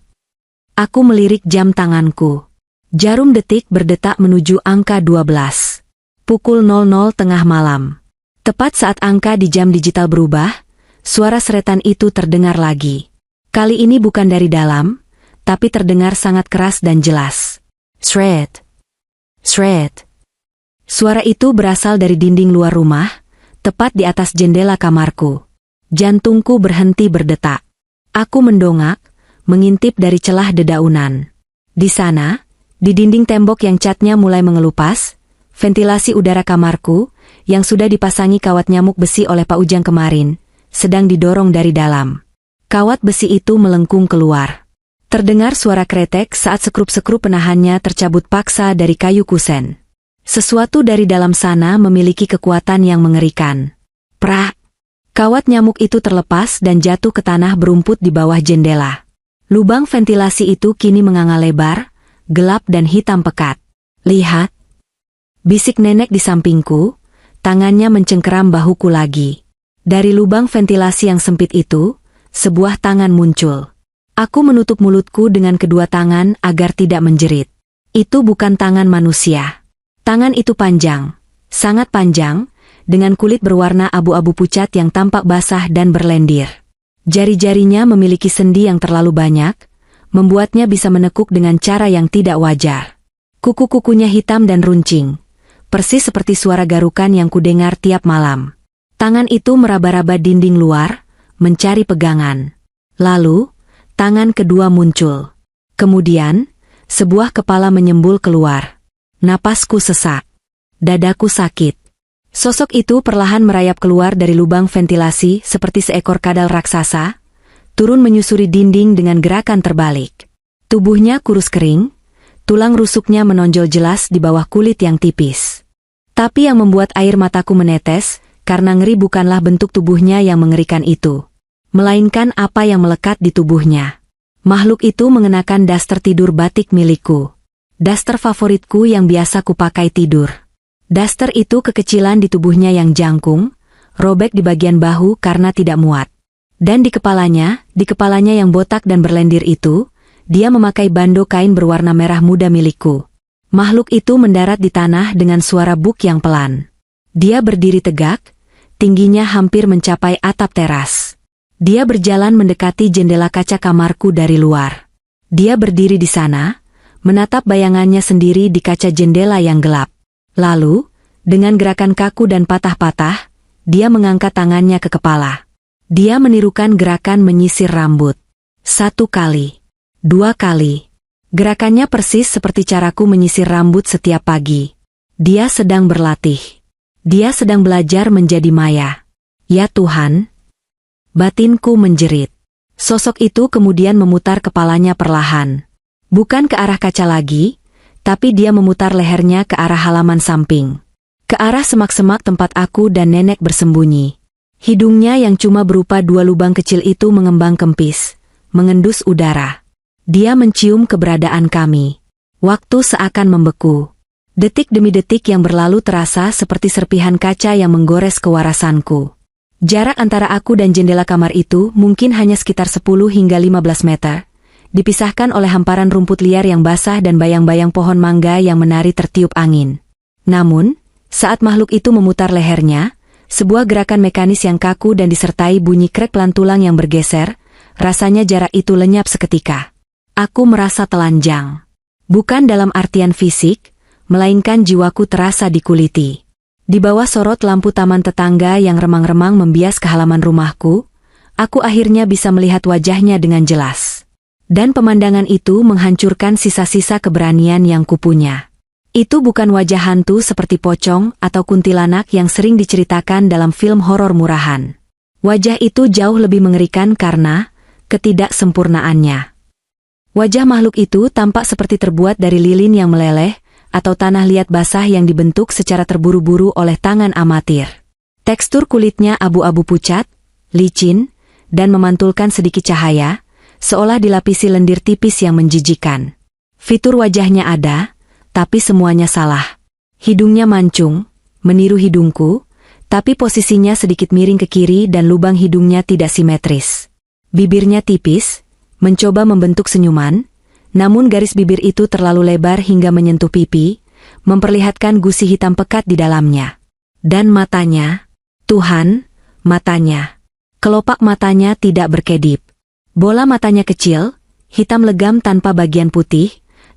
Aku melirik jam tanganku. Jarum detik berdetak menuju angka 12. Pukul 00 tengah malam. Tepat saat angka di jam digital berubah, suara seretan itu terdengar lagi. Kali ini bukan dari dalam, tapi terdengar sangat keras dan jelas. Shred. Shred. Suara itu berasal dari dinding luar rumah, tepat di atas jendela kamarku. Jantungku berhenti berdetak. Aku mendongak, mengintip dari celah dedaunan. Di sana, di dinding tembok yang catnya mulai mengelupas, ventilasi udara kamarku, yang sudah dipasangi kawat nyamuk besi oleh Pak Ujang kemarin, sedang didorong dari dalam. Kawat besi itu melengkung keluar. Terdengar suara kretek saat sekrup-sekrup penahannya tercabut paksa dari kayu kusen. Sesuatu dari dalam sana memiliki kekuatan yang mengerikan. Prak! Kawat nyamuk itu terlepas dan jatuh ke tanah berumput di bawah jendela. Lubang ventilasi itu kini menganga lebar, gelap dan hitam pekat. Lihat! Bisik nenek di sampingku, tangannya mencengkeram bahuku lagi. Dari lubang ventilasi yang sempit itu, sebuah tangan muncul. Aku menutup mulutku dengan kedua tangan agar tidak menjerit. Itu bukan tangan manusia. Tangan itu panjang, sangat panjang, dengan kulit berwarna abu-abu pucat yang tampak basah dan berlendir. Jari-jarinya memiliki sendi yang terlalu banyak, membuatnya bisa menekuk dengan cara yang tidak wajar. Kuku-kukunya hitam dan runcing. Persis seperti suara garukan yang kudengar tiap malam. Tangan itu meraba-raba dinding luar, mencari pegangan. Lalu, tangan kedua muncul. Kemudian, sebuah kepala menyembul keluar. Napasku sesak. Dadaku sakit. Sosok itu perlahan merayap keluar dari lubang ventilasi seperti seekor kadal raksasa, turun menyusuri dinding dengan gerakan terbalik. Tubuhnya kurus kering, tulang rusuknya menonjol jelas di bawah kulit yang tipis. Tapi yang membuat air mataku menetes, karena ngeri bukanlah bentuk tubuhnya yang mengerikan itu, melainkan apa yang melekat di tubuhnya. Makhluk itu mengenakan daster tidur batik milikku. Daster favoritku yang biasa kupakai tidur. Daster itu kekecilan di tubuhnya yang jangkung, robek di bagian bahu karena tidak muat. Dan di kepalanya yang botak dan berlendir itu, dia memakai bando kain berwarna merah muda milikku. Makhluk itu mendarat di tanah dengan suara buk yang pelan. Dia berdiri tegak, tingginya hampir mencapai atap teras. Dia berjalan mendekati jendela kaca kamarku dari luar. Dia berdiri di sana, menatap bayangannya sendiri di kaca jendela yang gelap. Lalu, dengan gerakan kaku dan patah-patah, dia mengangkat tangannya ke kepala. Dia menirukan gerakan menyisir rambut. 1 kali, 2 kali. Gerakannya persis seperti caraku menyisir rambut setiap pagi. Dia sedang berlatih. Dia sedang belajar menjadi Maya. Ya Tuhan! Batinku menjerit. Sosok itu kemudian memutar kepalanya perlahan. Bukan ke arah kaca lagi, tapi dia memutar lehernya ke arah halaman samping. Ke arah semak-semak tempat aku dan nenek bersembunyi. Hidungnya yang cuma berupa 2 lubang kecil itu mengembang kempis, mengendus udara. Dia mencium keberadaan kami. Waktu seakan membeku. Detik demi detik yang berlalu terasa seperti serpihan kaca yang menggores kewarasanku. Jarak antara aku dan jendela kamar itu mungkin hanya sekitar 10 hingga 15 meter, dipisahkan oleh hamparan rumput liar yang basah dan bayang-bayang pohon mangga yang menari tertiup angin. Namun, saat makhluk itu memutar lehernya, sebuah gerakan mekanis yang kaku dan disertai bunyi krek pelan tulang yang bergeser, rasanya jarak itu lenyap seketika. Aku merasa telanjang. Bukan dalam artian fisik, melainkan jiwaku terasa dikuliti. Di bawah sorot lampu taman tetangga yang remang-remang membias ke halaman rumahku, aku akhirnya bisa melihat wajahnya dengan jelas. Dan pemandangan itu menghancurkan sisa-sisa keberanian yang kupunya. Itu bukan wajah hantu seperti pocong atau kuntilanak yang sering diceritakan dalam film horor murahan. Wajah itu jauh lebih mengerikan karena ketidaksempurnaannya. Wajah makhluk itu tampak seperti terbuat dari lilin yang meleleh, atau tanah liat basah yang dibentuk secara terburu-buru oleh tangan amatir. Tekstur kulitnya abu-abu pucat, licin, dan memantulkan sedikit cahaya, seolah dilapisi lendir tipis yang menjijikan. Fitur wajahnya ada, tapi semuanya salah. Hidungnya mancung, meniru hidungku, tapi posisinya sedikit miring ke kiri dan lubang hidungnya tidak simetris. Bibirnya tipis, mencoba membentuk senyuman, namun garis bibir itu terlalu lebar hingga menyentuh pipi, memperlihatkan gusi hitam pekat di dalamnya. Dan matanya, Tuhan, matanya. Kelopak matanya tidak berkedip. Bola matanya kecil, hitam legam tanpa bagian putih,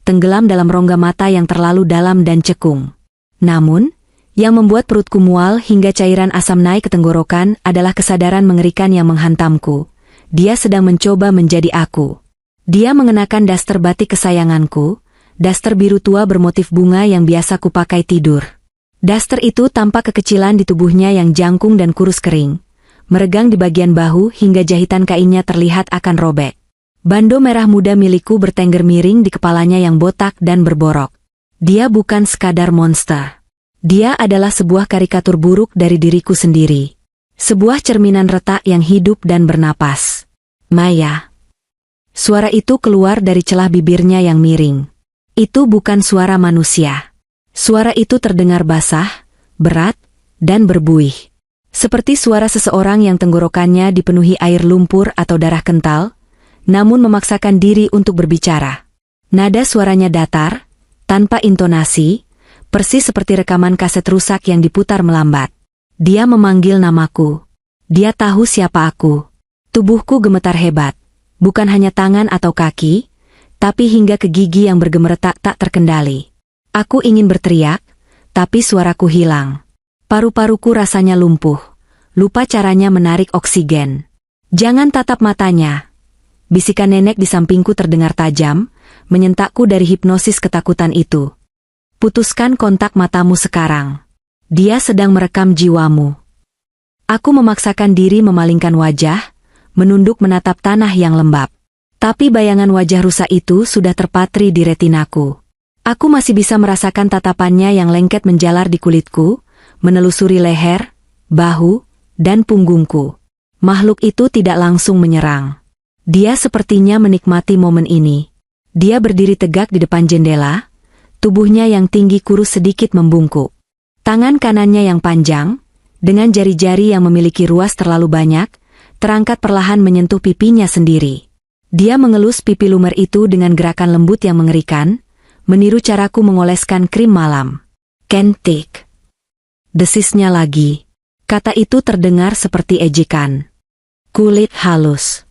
tenggelam dalam rongga mata yang terlalu dalam dan cekung. Namun, yang membuat perutku mual hingga cairan asam naik ke tenggorokan adalah kesadaran mengerikan yang menghantamku. Dia sedang mencoba menjadi aku. Dia mengenakan daster batik kesayanganku, daster biru tua bermotif bunga yang biasa kupakai tidur. Daster itu tampak kekecilan di tubuhnya yang jangkung dan kurus kering, meregang di bagian bahu hingga jahitan kainnya terlihat akan robek. Bando merah muda milikku bertengger miring di kepalanya yang botak dan berborok. Dia bukan sekadar monster. Dia adalah sebuah karikatur buruk dari diriku sendiri. Sebuah cerminan retak yang hidup dan bernapas. Maya. Suara itu keluar dari celah bibirnya yang miring. Itu bukan suara manusia. Suara itu terdengar basah, berat, dan berbuih. Seperti suara seseorang yang tenggorokannya dipenuhi air lumpur atau darah kental, namun memaksakan diri untuk berbicara. Nada suaranya datar, tanpa intonasi, persis seperti rekaman kaset rusak yang diputar melambat. Dia memanggil namaku. Dia tahu siapa aku. Tubuhku gemetar hebat. Bukan hanya tangan atau kaki, tapi hingga ke gigi yang bergemeretak tak terkendali. Aku ingin berteriak, tapi suaraku hilang. Paru-paruku rasanya lumpuh. Lupa caranya menarik oksigen. Jangan tatap matanya. Bisikan nenek di sampingku terdengar tajam, menyentakku dari hipnosis ketakutan itu. Putuskan kontak matamu sekarang. Dia sedang merekam jiwamu. Aku memaksakan diri memalingkan wajah, menunduk menatap tanah yang lembab. Tapi bayangan wajah rusa itu sudah terpatri di retinaku. Aku masih bisa merasakan tatapannya yang lengket menjalar di kulitku, menelusuri leher, bahu, dan punggungku. Makhluk itu tidak langsung menyerang. Dia sepertinya menikmati momen ini. Dia berdiri tegak di depan jendela, tubuhnya yang tinggi kurus sedikit membungkuk. Tangan kanannya yang panjang, Dengan jari-jari yang memiliki ruas terlalu banyak, terangkat perlahan menyentuh pipinya sendiri. Dia mengelus pipi lumer itu dengan gerakan lembut yang mengerikan, meniru caraku mengoleskan krim malam. Kentik. Desisnya lagi. Kata itu terdengar seperti ejekan. Kulit halus.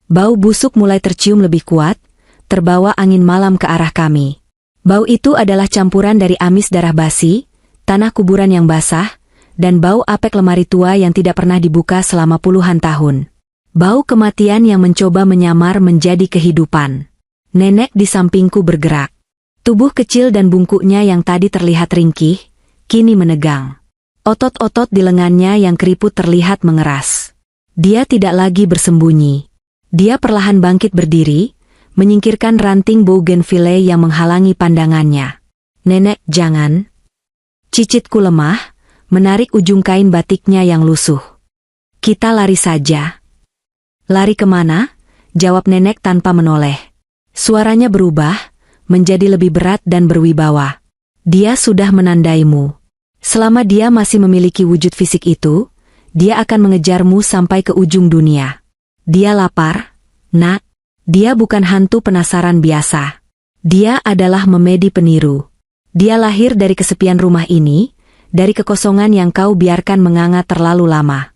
Bau busuk mulai tercium lebih kuat, terbawa angin malam ke arah kami. Bau itu adalah campuran dari amis darah basi, tanah kuburan yang basah, dan bau apek lemari tua yang tidak pernah dibuka selama puluhan tahun. Bau kematian yang mencoba menyamar menjadi kehidupan. Nenek di sampingku bergerak. Tubuh kecil dan bungkuknya yang tadi terlihat ringkih, kini menegang. Otot-otot di lengannya yang keriput terlihat mengeras. Dia tidak lagi bersembunyi. Dia perlahan bangkit berdiri, menyingkirkan ranting bougainville yang menghalangi pandangannya. Nenek, jangan. Cicitku lemah, menarik ujung kain batiknya yang lusuh. Kita lari saja. Lari kemana? Jawab nenek tanpa menoleh. Suaranya berubah, menjadi lebih berat dan berwibawa. Dia sudah menandaimu. Selama dia masih memiliki wujud fisik itu, dia akan mengejarmu sampai ke ujung dunia. Dia lapar, nak. Dia bukan hantu penasaran biasa. Dia adalah memedi peniru. Dia lahir dari kesepian rumah ini, dari kekosongan yang kau biarkan menganga terlalu lama.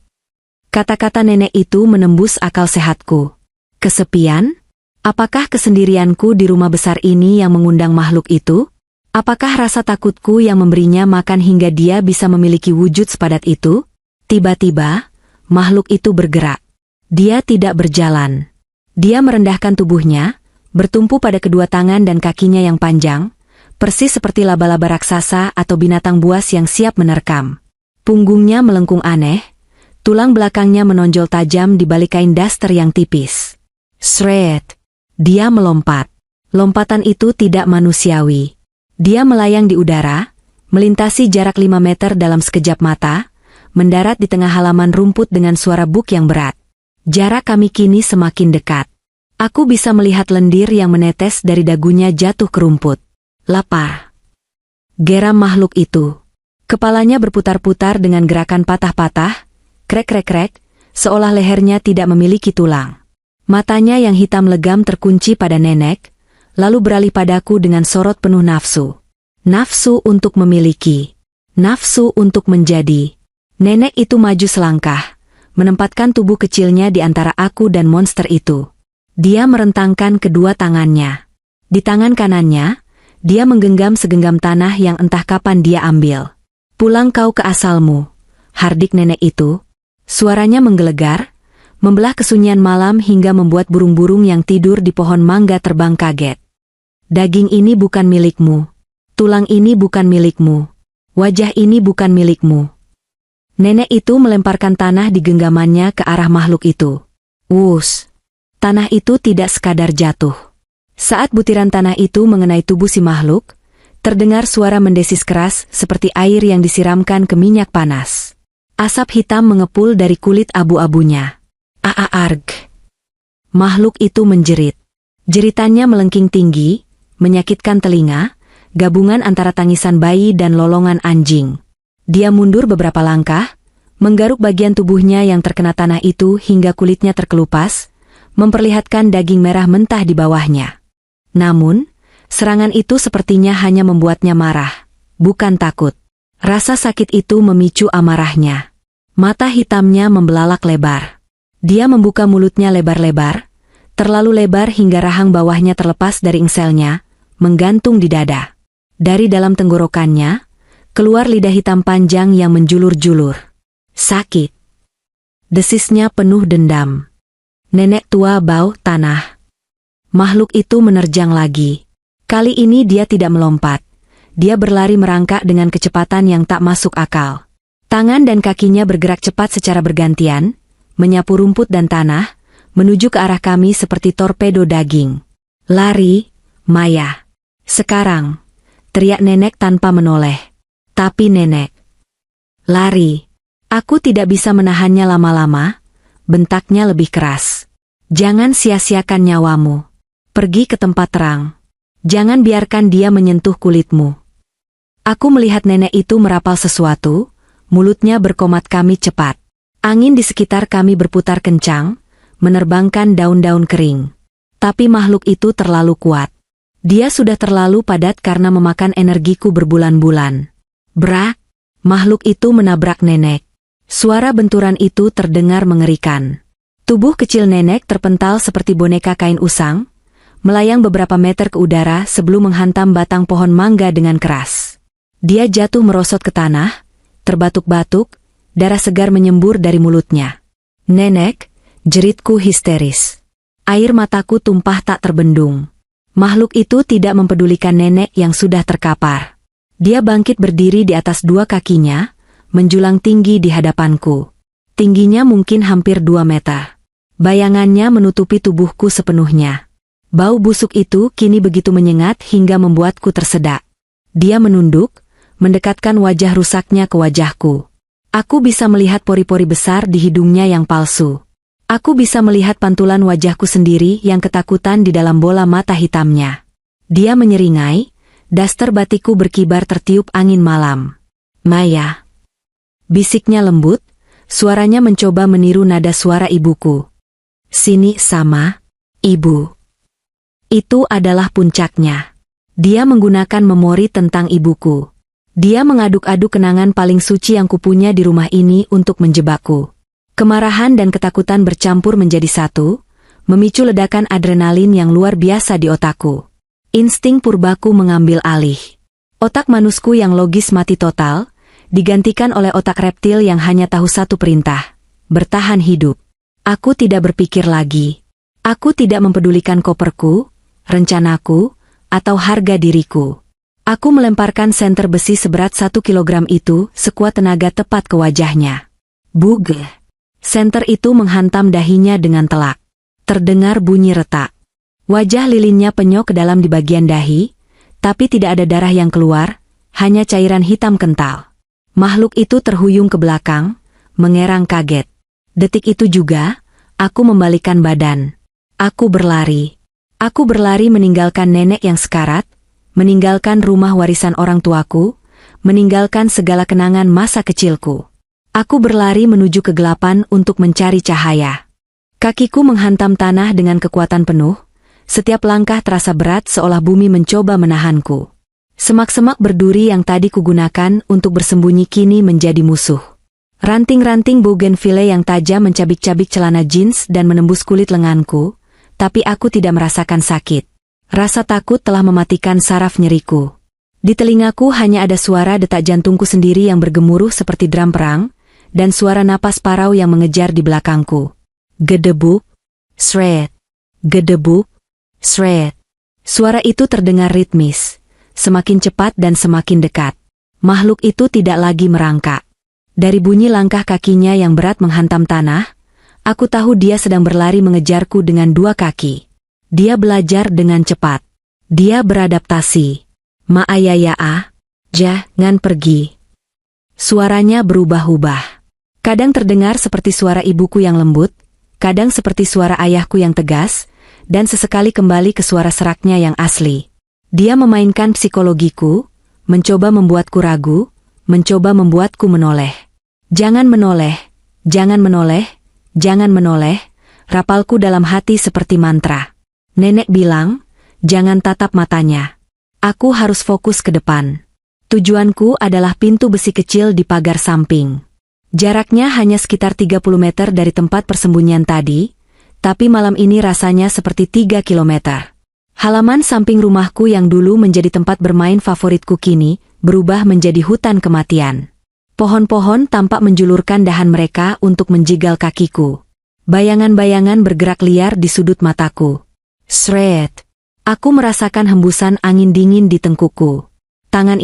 Kata-kata nenek itu menembus akal sehatku. Kesepian? Apakah kesendirianku di rumah besar ini yang mengundang makhluk itu? Apakah rasa takutku yang memberinya makan hingga dia bisa memiliki wujud sepadat itu? Tiba-tiba, makhluk itu bergerak. Dia tidak berjalan. Dia merendahkan tubuhnya, bertumpu pada kedua tangan dan kakinya yang panjang, persis seperti laba-laba raksasa atau binatang buas yang siap menerkam. Punggungnya melengkung aneh, tulang belakangnya menonjol tajam di balik kain daster yang tipis. Shred! Dia melompat. Lompatan itu tidak manusiawi. Dia melayang di udara, melintasi jarak 5 meter dalam sekejap mata, mendarat di tengah halaman rumput dengan suara buk yang berat. Jarak kami kini semakin dekat. Aku bisa melihat lendir yang menetes dari dagunya jatuh ke rumput. Lapar. Geram makhluk itu. Kepalanya berputar-putar dengan gerakan patah-patah, krek-krek-krek, seolah lehernya tidak memiliki tulang. Matanya yang hitam legam terkunci pada nenek, lalu beralih padaku dengan sorot penuh nafsu. Nafsu untuk memiliki. Nafsu untuk menjadi. Nenek itu maju selangkah, menempatkan tubuh kecilnya di antara aku dan monster itu. Dia merentangkan kedua tangannya. Di tangan kanannya, dia menggenggam segenggam tanah yang entah kapan dia ambil. Pulang kau ke asalmu, hardik nenek itu. Suaranya menggelegar, membelah kesunyian malam hingga membuat burung-burung yang tidur di pohon mangga terbang kaget. Daging ini bukan milikmu. Tulang ini bukan milikmu. Wajah ini bukan milikmu. Nenek itu melemparkan tanah di genggamannya ke arah makhluk itu. Wus! Tanah itu tidak sekadar jatuh. Saat butiran tanah itu mengenai tubuh si makhluk, terdengar suara mendesis keras seperti air yang disiramkan ke minyak panas. Asap hitam mengepul dari kulit abu-abunya. Aarg! Makhluk itu menjerit. Jeritannya melengking tinggi, menyakitkan telinga, gabungan antara tangisan bayi dan lolongan anjing. Dia mundur beberapa langkah, menggaruk bagian tubuhnya yang terkena tanah itu hingga kulitnya terkelupas, memperlihatkan daging merah mentah di bawahnya. Namun, serangan itu sepertinya hanya membuatnya marah, bukan takut. Rasa sakit itu memicu amarahnya. Mata hitamnya membelalak lebar. Dia membuka mulutnya lebar-lebar, terlalu lebar hingga rahang bawahnya terlepas dari engselnya, menggantung di dada. Dari dalam tenggorokannya, keluar lidah hitam panjang yang menjulur-julur. Sakit. Desisnya penuh dendam. Nenek tua bau tanah. Makhluk itu menerjang lagi. Kali ini dia tidak melompat. Dia berlari merangkak dengan kecepatan yang tak masuk akal. Tangan dan kakinya bergerak cepat secara bergantian, menyapu rumput dan tanah, menuju ke arah kami seperti torpedo daging. Lari, Maya. Sekarang, teriak nenek tanpa menoleh. Tapi nenek. Lari. Aku tidak bisa menahannya lama-lama, bentaknya lebih keras. Jangan sia-siakan nyawamu. Pergi ke tempat terang. Jangan biarkan dia menyentuh kulitmu. Aku melihat nenek itu merapal sesuatu, mulutnya berkomat kami cepat. Angin di sekitar kami berputar kencang, menerbangkan daun-daun kering. Tapi makhluk itu terlalu kuat. Dia sudah terlalu padat karena memakan energiku berbulan-bulan. Brak! Makhluk itu menabrak nenek. Suara benturan itu terdengar mengerikan. Tubuh kecil nenek terpental seperti boneka kain usang, melayang beberapa meter ke udara sebelum menghantam batang pohon mangga dengan keras. Dia jatuh merosot ke tanah, terbatuk-batuk, darah segar menyembur dari mulutnya. Nenek, jeritku histeris. Air mataku tumpah tak terbendung. Makhluk itu tidak mempedulikan nenek yang sudah terkapar. Dia bangkit berdiri di atas dua kakinya, menjulang tinggi di hadapanku. Tingginya mungkin hampir 2 meter. Bayangannya menutupi tubuhku sepenuhnya. Bau busuk itu kini begitu menyengat hingga membuatku tersedak. Dia menunduk, mendekatkan wajah rusaknya ke wajahku. Aku bisa melihat pori-pori besar di hidungnya yang palsu. Aku bisa melihat pantulan wajahku sendiri yang ketakutan di dalam bola mata hitamnya. Dia menyeringai, daster batikku berkibar tertiup angin malam. Maya. Bisiknya lembut, suaranya mencoba meniru nada suara ibuku. Sini sama, ibu. Itu adalah puncaknya. Dia menggunakan memori tentang ibuku. Dia mengaduk-aduk kenangan paling suci yang kupunya di rumah ini untuk menjebakku. Kemarahan dan ketakutan bercampur menjadi satu, memicu ledakan adrenalin yang luar biasa di otakku. Insting purbaku mengambil alih. Otak manusku yang logis mati total, digantikan oleh otak reptil yang hanya tahu satu perintah, bertahan hidup. Aku tidak berpikir lagi. Aku tidak mempedulikan koperku, rencanaku, atau harga diriku. Aku melemparkan senter besi seberat 1 kilogram itu sekuat tenaga tepat ke wajahnya. Bug! Senter itu menghantam dahinya dengan telak. Terdengar bunyi retak. Wajah lilinnya penyok ke dalam di bagian dahi, tapi tidak ada darah yang keluar, hanya cairan hitam kental. Makhluk itu terhuyung ke belakang, mengerang kaget. Detik itu juga, aku membalikkan badan. Aku berlari. Aku berlari meninggalkan nenek yang sekarat, meninggalkan rumah warisan orang tuaku, meninggalkan segala kenangan masa kecilku. Aku berlari menuju kegelapan untuk mencari cahaya. Kakiku menghantam tanah dengan kekuatan penuh, setiap langkah terasa berat seolah bumi mencoba menahanku. Semak-semak berduri yang tadi kugunakan untuk bersembunyi kini menjadi musuh. Ranting-ranting bougainville yang tajam mencabik-cabik celana jeans dan menembus kulit lenganku, tapi aku tidak merasakan sakit. Rasa takut telah mematikan saraf nyeriku. Di telingaku hanya ada suara detak jantungku sendiri yang bergemuruh seperti drum perang, dan suara napas parau yang mengejar di belakangku. Gedebuk, shred, gedebuk, shred. Suara itu terdengar ritmis, semakin cepat dan semakin dekat. Makhluk itu tidak lagi merangkak. Dari bunyi langkah kakinya yang berat menghantam tanah, aku tahu dia sedang berlari mengejarku dengan 2 kaki. Dia belajar dengan cepat. Dia beradaptasi. Ma'ayaya, jangan pergi. Suaranya berubah-ubah. Kadang terdengar seperti suara ibuku yang lembut, kadang seperti suara ayahku yang tegas, dan sesekali kembali ke suara seraknya yang asli. Dia memainkan psikologiku, mencoba membuatku ragu, mencoba membuatku menoleh. Jangan menoleh, jangan menoleh, jangan menoleh, rapalku dalam hati seperti mantra. Nenek bilang, jangan tatap matanya. Aku harus fokus ke depan. Tujuanku adalah pintu besi kecil di pagar samping. Jaraknya hanya sekitar 30 meter dari tempat persembunyian tadi, tapi malam ini rasanya seperti 3 kilometer. Halaman samping rumahku yang dulu menjadi tempat bermain favoritku kini berubah menjadi hutan kematian. Pohon-pohon tampak menjulurkan dahan mereka untuk menjigal kakiku. Bayangan-bayangan bergerak liar di sudut mataku. Shred. Aku merasakan hembusan angin dingin di tengkukku. Tangan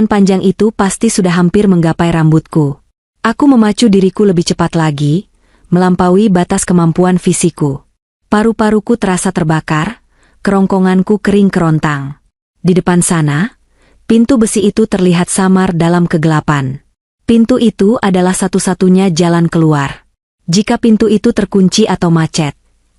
panjang itu pasti sudah hampir menggapai rambutku. Aku memacu diriku lebih cepat lagi, melampaui batas kemampuan fisikku. Paru-paruku terasa terbakar, kerongkonganku kering kerontang. Di depan sana, pintu besi itu terlihat samar dalam kegelapan. Pintu itu adalah satu-satunya jalan keluar. Jika pintu itu terkunci atau macet,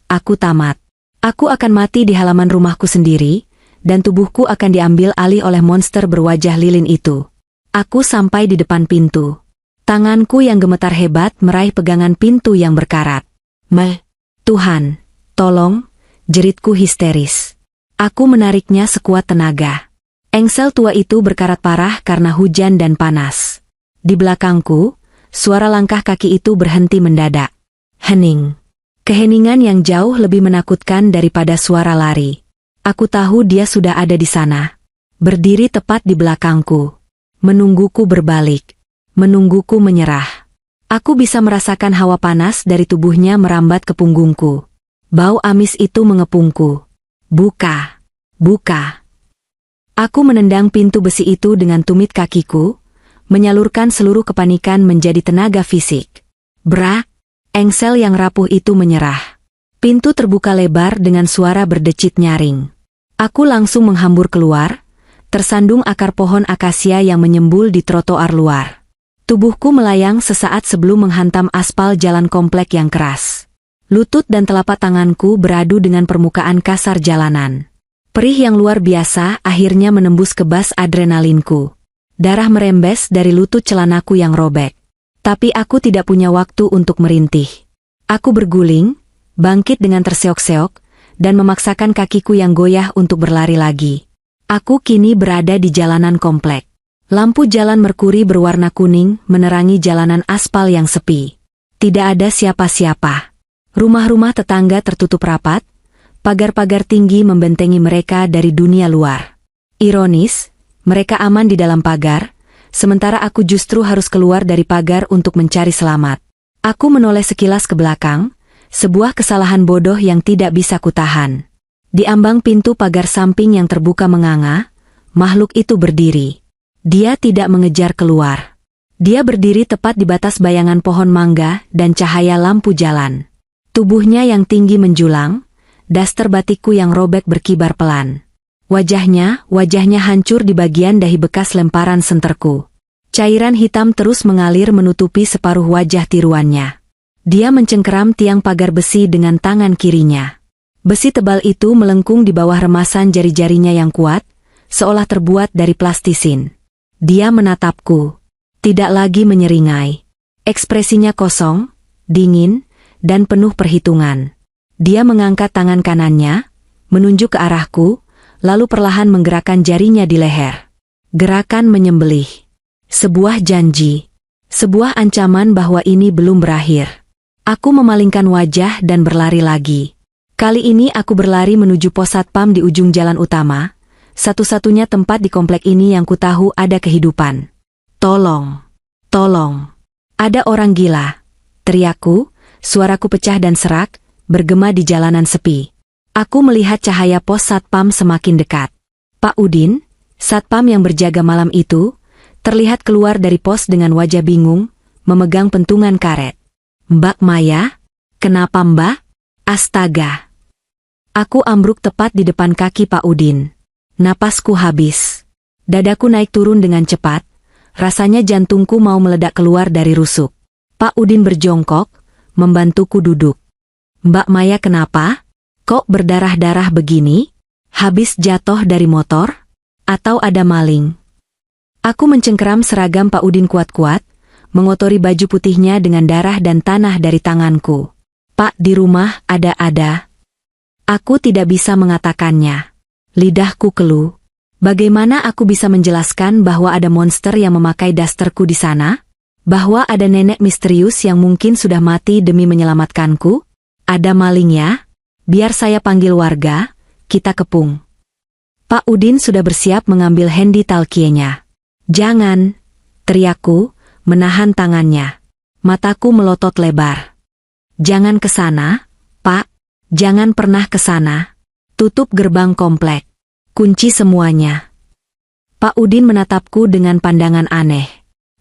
aku tamat. Aku akan mati di halaman rumahku sendiri, dan tubuhku akan diambil alih oleh monster berwajah lilin itu. Aku sampai di depan pintu. Tanganku yang gemetar hebat meraih pegangan pintu yang berkarat. Tuhan, tolong, jeritku histeris. Aku menariknya sekuat tenaga. Engsel tua itu berkarat parah karena hujan dan panas. Di belakangku, suara langkah kaki itu berhenti mendadak. Hening. Keheningan yang jauh lebih menakutkan daripada suara lari. Aku tahu dia sudah ada di sana. Berdiri tepat di belakangku. Menungguku berbalik. Menungguku menyerah. Aku bisa merasakan hawa panas dari tubuhnya merambat ke punggungku. Bau amis itu mengepungku. Buka. Buka. Aku menendang pintu besi itu dengan tumit kakiku, menyalurkan seluruh kepanikan menjadi tenaga fisik. Brak. Engsel yang rapuh itu menyerah. Pintu terbuka lebar dengan suara berdecit nyaring. Aku langsung menghambur keluar, tersandung akar pohon akasia yang menyembul di trotoar luar. Tubuhku melayang sesaat sebelum menghantam aspal jalan komplek yang keras. Lutut dan telapak tanganku beradu dengan permukaan kasar jalanan. Perih yang luar biasa akhirnya menembus kebas adrenalinku. Darah merembes dari lutut celanaku yang robek. Tapi aku tidak punya waktu untuk merintih. Aku berguling, bangkit dengan terseok-seok, dan memaksakan kakiku yang goyah untuk berlari lagi. Aku kini berada di jalanan komplek. Lampu jalan merkuri berwarna kuning menerangi jalanan aspal yang sepi. Tidak ada siapa-siapa. Rumah-rumah tetangga tertutup rapat, pagar-pagar tinggi membentengi mereka dari dunia luar. Ironis, mereka aman di dalam pagar, sementara aku justru harus keluar dari pagar untuk mencari selamat. Aku menoleh sekilas ke belakang, sebuah kesalahan bodoh yang tidak bisa kutahan. Di ambang pintu pagar samping yang terbuka menganga, makhluk itu berdiri. Dia tidak mengejar keluar. Dia berdiri tepat di batas bayangan pohon mangga dan cahaya lampu jalan. Tubuhnya yang tinggi menjulang, daster batikku yang robek berkibar pelan. Wajahnya hancur di bagian dahi bekas lemparan senterku. Cairan hitam terus mengalir menutupi separuh wajah tiruannya. Dia mencengkeram tiang pagar besi dengan tangan kirinya. Besi tebal itu melengkung di bawah remasan jari-jarinya yang kuat, seolah terbuat dari plastisin. Dia menatapku. Tidak lagi menyeringai. Ekspresinya kosong, dingin, dan penuh perhitungan. Dia mengangkat tangan kanannya, menunjuk ke arahku, lalu perlahan menggerakkan jarinya di leher. Gerakan menyembelih. Sebuah janji. Sebuah ancaman bahwa ini belum berakhir. Aku memalingkan wajah dan berlari lagi. Kali ini aku berlari menuju pos satpam di ujung jalan utama, satu-satunya tempat di komplek ini yang kutahu ada kehidupan. Tolong. Tolong. Ada orang gila. Teriakku, suaraku pecah dan serak, bergema di jalanan sepi. Aku melihat cahaya pos satpam semakin dekat. Pak Udin, satpam yang berjaga malam itu, terlihat keluar dari pos dengan wajah bingung, memegang pentungan karet. Mbak Maya? Kenapa Mbak? Astaga! Aku ambruk tepat di depan kaki Pak Udin. Napasku habis. Dadaku naik turun dengan cepat, rasanya jantungku mau meledak keluar dari rusuk. Pak Udin berjongkok, membantuku duduk. Mbak Maya kenapa? Kok berdarah-darah begini? Habis jatuh dari motor? Atau ada maling? Aku mencengkeram seragam Pak Udin kuat-kuat, mengotori baju putihnya dengan darah dan tanah dari tanganku. Pak, di rumah ada. Aku tidak bisa mengatakannya. Lidahku keluh. Bagaimana aku bisa menjelaskan bahwa ada monster yang memakai dasterku di sana? Bahwa ada nenek misterius yang mungkin sudah mati demi menyelamatkanku? Ada maling ya? Biar saya panggil warga, kita kepung. Pak Udin sudah bersiap mengambil handi talkienya. Jangan, teriakku, menahan tangannya. Mataku melotot lebar. Jangan ke sana, Pak. Jangan pernah ke sana. Tutup gerbang komplek. Kunci semuanya. Pak Udin menatapku dengan pandangan aneh.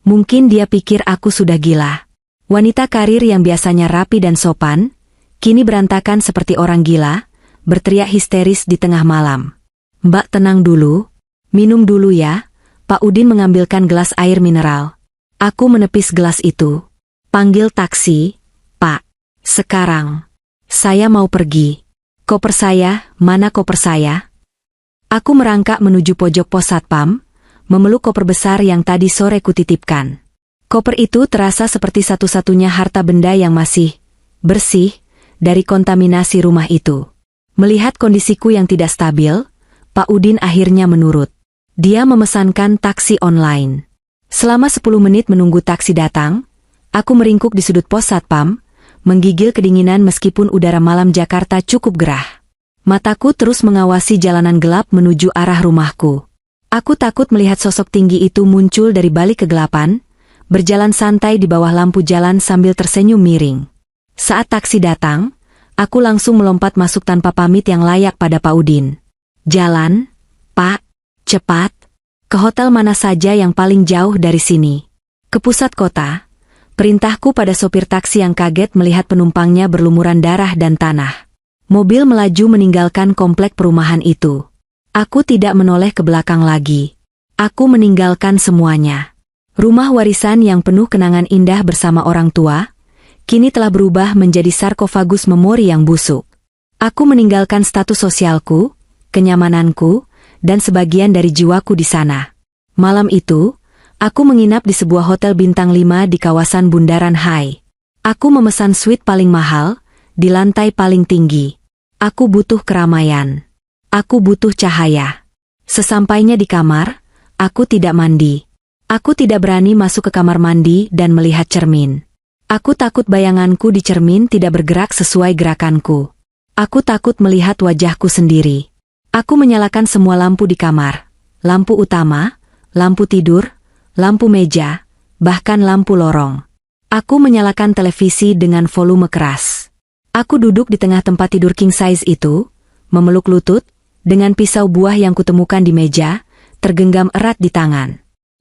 Mungkin dia pikir aku sudah gila. Wanita karir yang biasanya rapi dan sopan, kini berantakan seperti orang gila, berteriak histeris di tengah malam. Mbak tenang dulu. Minum dulu ya. Pak Udin mengambilkan gelas air mineral. Aku menepis gelas itu. Panggil taksi, Pak. Sekarang. Saya mau pergi. Koper saya, mana koper saya? Aku merangkak menuju pojok pos satpam, memeluk koper besar yang tadi sore kutitipkan. Koper itu terasa seperti satu-satunya harta benda yang masih bersih dari kontaminasi rumah itu. Melihat kondisiku yang tidak stabil, Pak Udin akhirnya menurut. Dia memesankan taksi online. Selama 10 menit menunggu taksi datang, aku meringkuk di sudut pos satpam, menggigil kedinginan meskipun udara malam Jakarta cukup gerah. Mataku terus mengawasi jalanan gelap menuju arah rumahku. Aku takut melihat sosok tinggi itu muncul dari balik kegelapan, berjalan santai di bawah lampu jalan sambil tersenyum miring. Saat taksi datang, aku langsung melompat masuk tanpa pamit yang layak pada Pak Udin. Jalan, Pak, cepat, ke hotel mana saja yang paling jauh dari sini. Ke pusat kota, perintahku pada sopir taksi yang kaget melihat penumpangnya berlumuran darah dan tanah. Mobil melaju meninggalkan komplek perumahan itu. Aku tidak menoleh ke belakang lagi. Aku meninggalkan semuanya. Rumah warisan yang penuh kenangan indah bersama orang tua, kini telah berubah menjadi sarkofagus memori yang busuk. Aku meninggalkan status sosialku, kenyamananku, dan sebagian dari jiwaku di sana. Malam itu, aku menginap di sebuah hotel bintang 5 di kawasan Bundaran Hai. Aku memesan suite paling mahal, di lantai paling tinggi. Aku butuh keramaian. Aku butuh cahaya. Sesampainya di kamar, aku tidak mandi. Aku tidak berani masuk ke kamar mandi dan melihat cermin. Aku takut bayanganku di cermin tidak bergerak sesuai gerakanku. Aku takut melihat wajahku sendiri. Aku menyalakan semua lampu di kamar. Lampu utama, lampu tidur, lampu meja, bahkan lampu lorong. Aku menyalakan televisi dengan volume keras. Aku duduk di tengah tempat tidur king size itu, memeluk lutut, dengan pisau buah yang kutemukan di meja, tergenggam erat di tangan.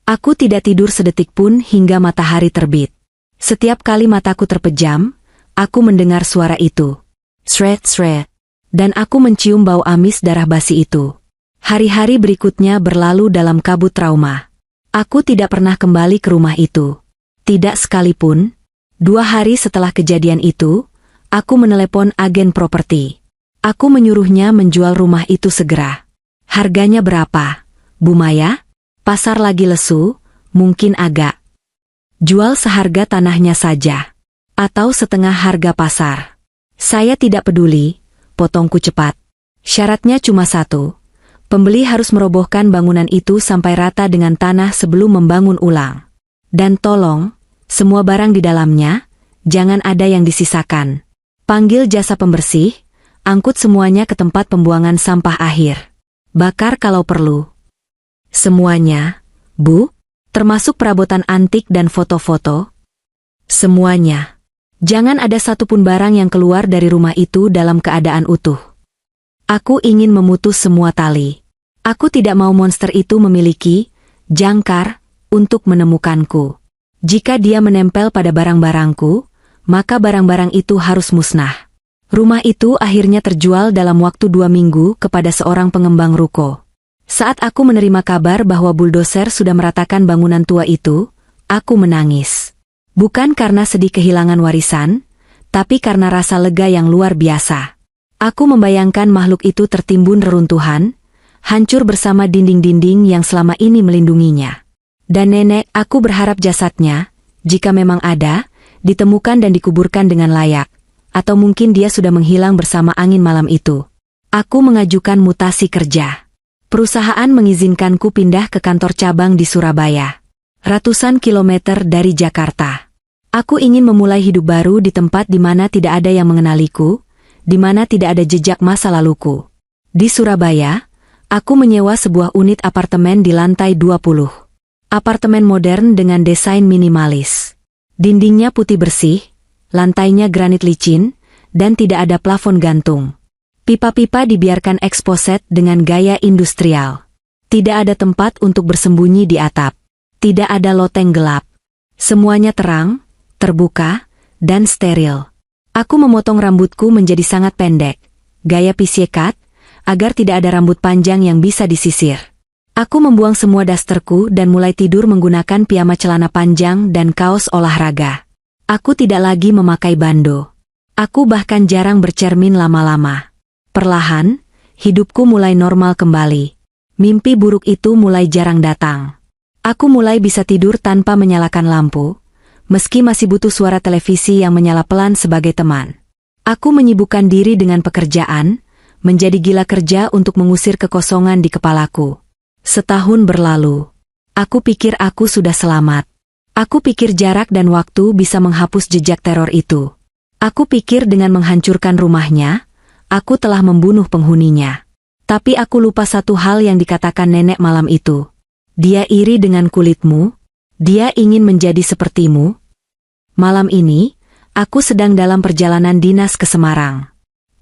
Aku tidak tidur sedetik pun hingga matahari terbit. Setiap kali mataku terpejam, aku mendengar suara itu. Sret-sret. Dan aku mencium bau amis darah basi itu. Hari-hari berikutnya berlalu dalam kabut trauma. Aku tidak pernah kembali ke rumah itu. Tidak sekalipun. 2 hari setelah kejadian itu, aku menelepon agen properti. Aku menyuruhnya menjual rumah itu segera. Harganya berapa, Bu Maya? Pasar lagi lesu, mungkin agak. Jual seharga tanahnya saja. Atau setengah harga pasar. Saya tidak peduli, potongku cepat. Syaratnya cuma satu. Pembeli harus merobohkan bangunan itu sampai rata dengan tanah sebelum membangun ulang. Dan tolong, semua barang di dalamnya, jangan ada yang disisakan. Panggil jasa pembersih, angkut semuanya ke tempat pembuangan sampah akhir. Bakar kalau perlu. Semuanya, Bu, termasuk perabotan antik dan foto-foto. Semuanya. Jangan ada satupun barang yang keluar dari rumah itu dalam keadaan utuh. Aku ingin memutus semua tali. Aku tidak mau monster itu memiliki jangkar untuk menemukanku. Jika dia menempel pada barang-barangku, maka barang-barang itu harus musnah. Rumah itu akhirnya terjual dalam waktu 2 minggu kepada seorang pengembang ruko. Saat aku menerima kabar bahwa buldoser sudah meratakan bangunan tua itu, aku menangis. Bukan karena sedih kehilangan warisan, tapi karena rasa lega yang luar biasa. Aku membayangkan makhluk itu tertimbun reruntuhan, hancur bersama dinding-dinding yang selama ini melindunginya. Dan nenek, aku berharap jasadnya, jika memang ada, ditemukan dan dikuburkan dengan layak. Atau mungkin dia sudah menghilang bersama angin malam itu. Aku mengajukan mutasi kerja. Perusahaan mengizinkanku pindah ke kantor cabang di Surabaya. Ratusan kilometer dari Jakarta. Aku ingin memulai hidup baru di tempat di mana tidak ada yang mengenaliku, di mana tidak ada jejak masa laluku. Di Surabaya, aku menyewa sebuah unit apartemen di lantai 20. Apartemen modern dengan desain minimalis. Dindingnya putih bersih, lantainya granit licin, dan tidak ada plafon gantung. Pipa-pipa dibiarkan eksposet dengan gaya industrial. Tidak ada tempat untuk bersembunyi di atap. Tidak ada loteng gelap. Semuanya terang, terbuka, dan steril. Aku memotong rambutku menjadi sangat pendek, gaya pixie cut, agar tidak ada rambut panjang yang bisa disisir. Aku membuang semua dasterku dan mulai tidur menggunakan piyama celana panjang dan kaos olahraga. Aku tidak lagi memakai bando. Aku bahkan jarang bercermin lama-lama. Perlahan, hidupku mulai normal kembali. Mimpi buruk itu mulai jarang datang. Aku mulai bisa tidur tanpa menyalakan lampu, meski masih butuh suara televisi yang menyala pelan sebagai teman. Aku menyibukkan diri dengan pekerjaan, menjadi gila kerja untuk mengusir kekosongan di kepalaku. Setahun berlalu. Aku pikir aku sudah selamat. Aku pikir jarak dan waktu bisa menghapus jejak teror itu. Aku pikir dengan menghancurkan rumahnya, aku telah membunuh penghuninya. Tapi aku lupa satu hal yang dikatakan nenek malam itu. Dia iri dengan kulitmu, dia ingin menjadi sepertimu. Malam ini, aku sedang dalam perjalanan dinas ke Semarang.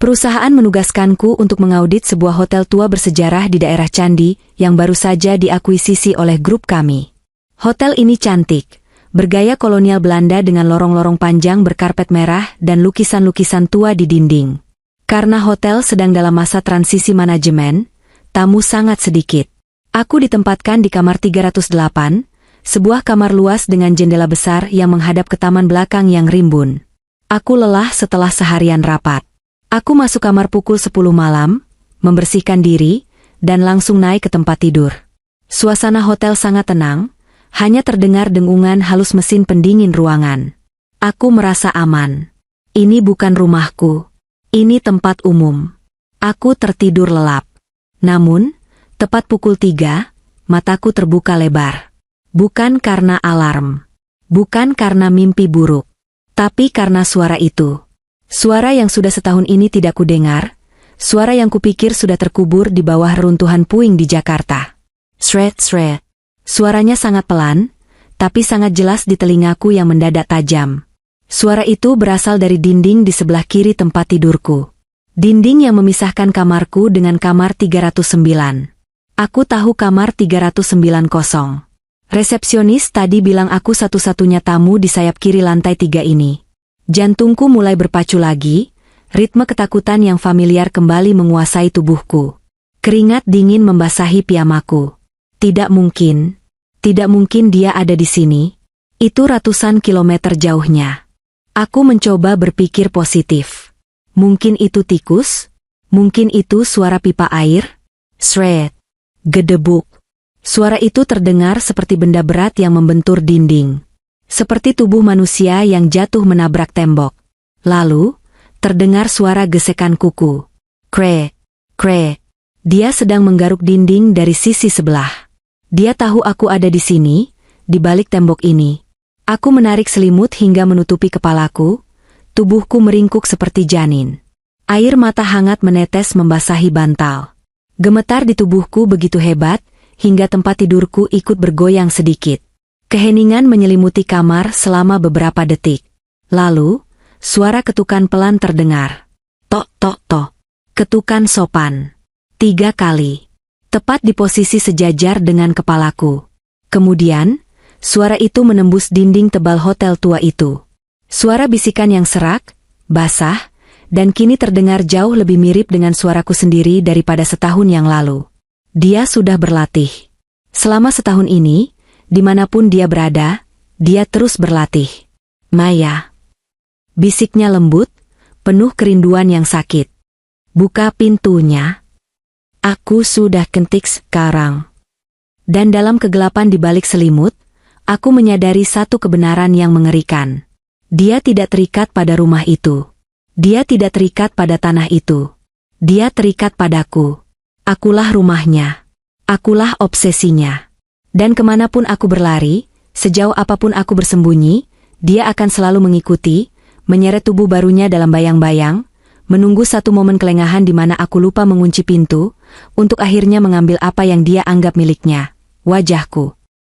Perusahaan menugaskanku untuk mengaudit sebuah hotel tua bersejarah di daerah Candi yang baru saja diakuisisi oleh grup kami. Hotel ini cantik, bergaya kolonial Belanda dengan lorong-lorong panjang berkarpet merah dan lukisan-lukisan tua di dinding. Karena hotel sedang dalam masa transisi manajemen, tamu sangat sedikit. Aku ditempatkan di kamar 308, sebuah kamar luas dengan jendela besar yang menghadap ke taman belakang yang rimbun. Aku lelah setelah seharian rapat. Aku masuk kamar pukul 10 malam, membersihkan diri, dan langsung naik ke tempat tidur. Suasana hotel sangat tenang, hanya terdengar dengungan halus mesin pendingin ruangan. Aku merasa aman. Ini bukan rumahku. Ini tempat umum. Aku tertidur lelap. Namun, tepat pukul 3, mataku terbuka lebar. Bukan karena alarm. Bukan karena mimpi buruk. Tapi karena suara itu. Suara yang sudah setahun ini tidak kudengar. Suara yang kupikir sudah terkubur di bawah reruntuhan puing di Jakarta. Shred-shred. Suaranya sangat pelan, tapi sangat jelas di telingaku yang mendadak tajam. Suara itu berasal dari dinding di sebelah kiri tempat tidurku. Dinding yang memisahkan kamarku dengan kamar 309. Aku tahu kamar 309 kosong. Resepsionis tadi bilang aku satu-satunya tamu di sayap kiri lantai 3 ini. Jantungku mulai berpacu lagi, ritme ketakutan yang familiar kembali menguasai tubuhku. Keringat dingin membasahi piyamaku. Tidak mungkin dia ada di sini. Itu ratusan kilometer jauhnya. Aku mencoba berpikir positif. Mungkin itu tikus? Mungkin itu suara pipa air? Shred. Gedebuk. Suara itu terdengar seperti benda berat yang membentur dinding. Seperti tubuh manusia yang jatuh menabrak tembok. Lalu, terdengar suara gesekan kuku. Krek, krek. Dia sedang menggaruk dinding dari sisi sebelah. Dia tahu aku ada di sini, di balik tembok ini. Aku menarik selimut hingga menutupi kepalaku, tubuhku meringkuk seperti janin. Air mata hangat menetes membasahi bantal. Gemetar di tubuhku begitu hebat, hingga tempat tidurku ikut bergoyang sedikit. Keheningan menyelimuti kamar selama beberapa detik. Lalu, suara ketukan pelan terdengar. Tok tok tok. Ketukan sopan. 3 kali. Tepat di posisi sejajar dengan kepalaku. Kemudian, suara itu menembus dinding tebal hotel tua itu. Suara bisikan yang serak, basah, dan kini terdengar jauh lebih mirip dengan suaraku sendiri daripada setahun yang lalu. Dia sudah berlatih. Selama setahun ini, dimanapun dia berada, dia terus berlatih. Maya. Bisiknya lembut, penuh kerinduan yang sakit. Buka pintunya. Aku sudah kentik sekarang. Dan dalam kegelapan di balik selimut, aku menyadari satu kebenaran yang mengerikan. Dia tidak terikat pada rumah itu. Dia tidak terikat pada tanah itu. Dia terikat padaku. Akulah rumahnya. Akulah obsesinya. Dan kemanapun aku berlari, sejauh apapun aku bersembunyi, dia akan selalu mengikuti, menyeret tubuh barunya dalam bayang-bayang, menunggu satu momen kelengahan di mana aku lupa mengunci pintu, untuk akhirnya mengambil apa yang dia anggap miliknya, wajahku.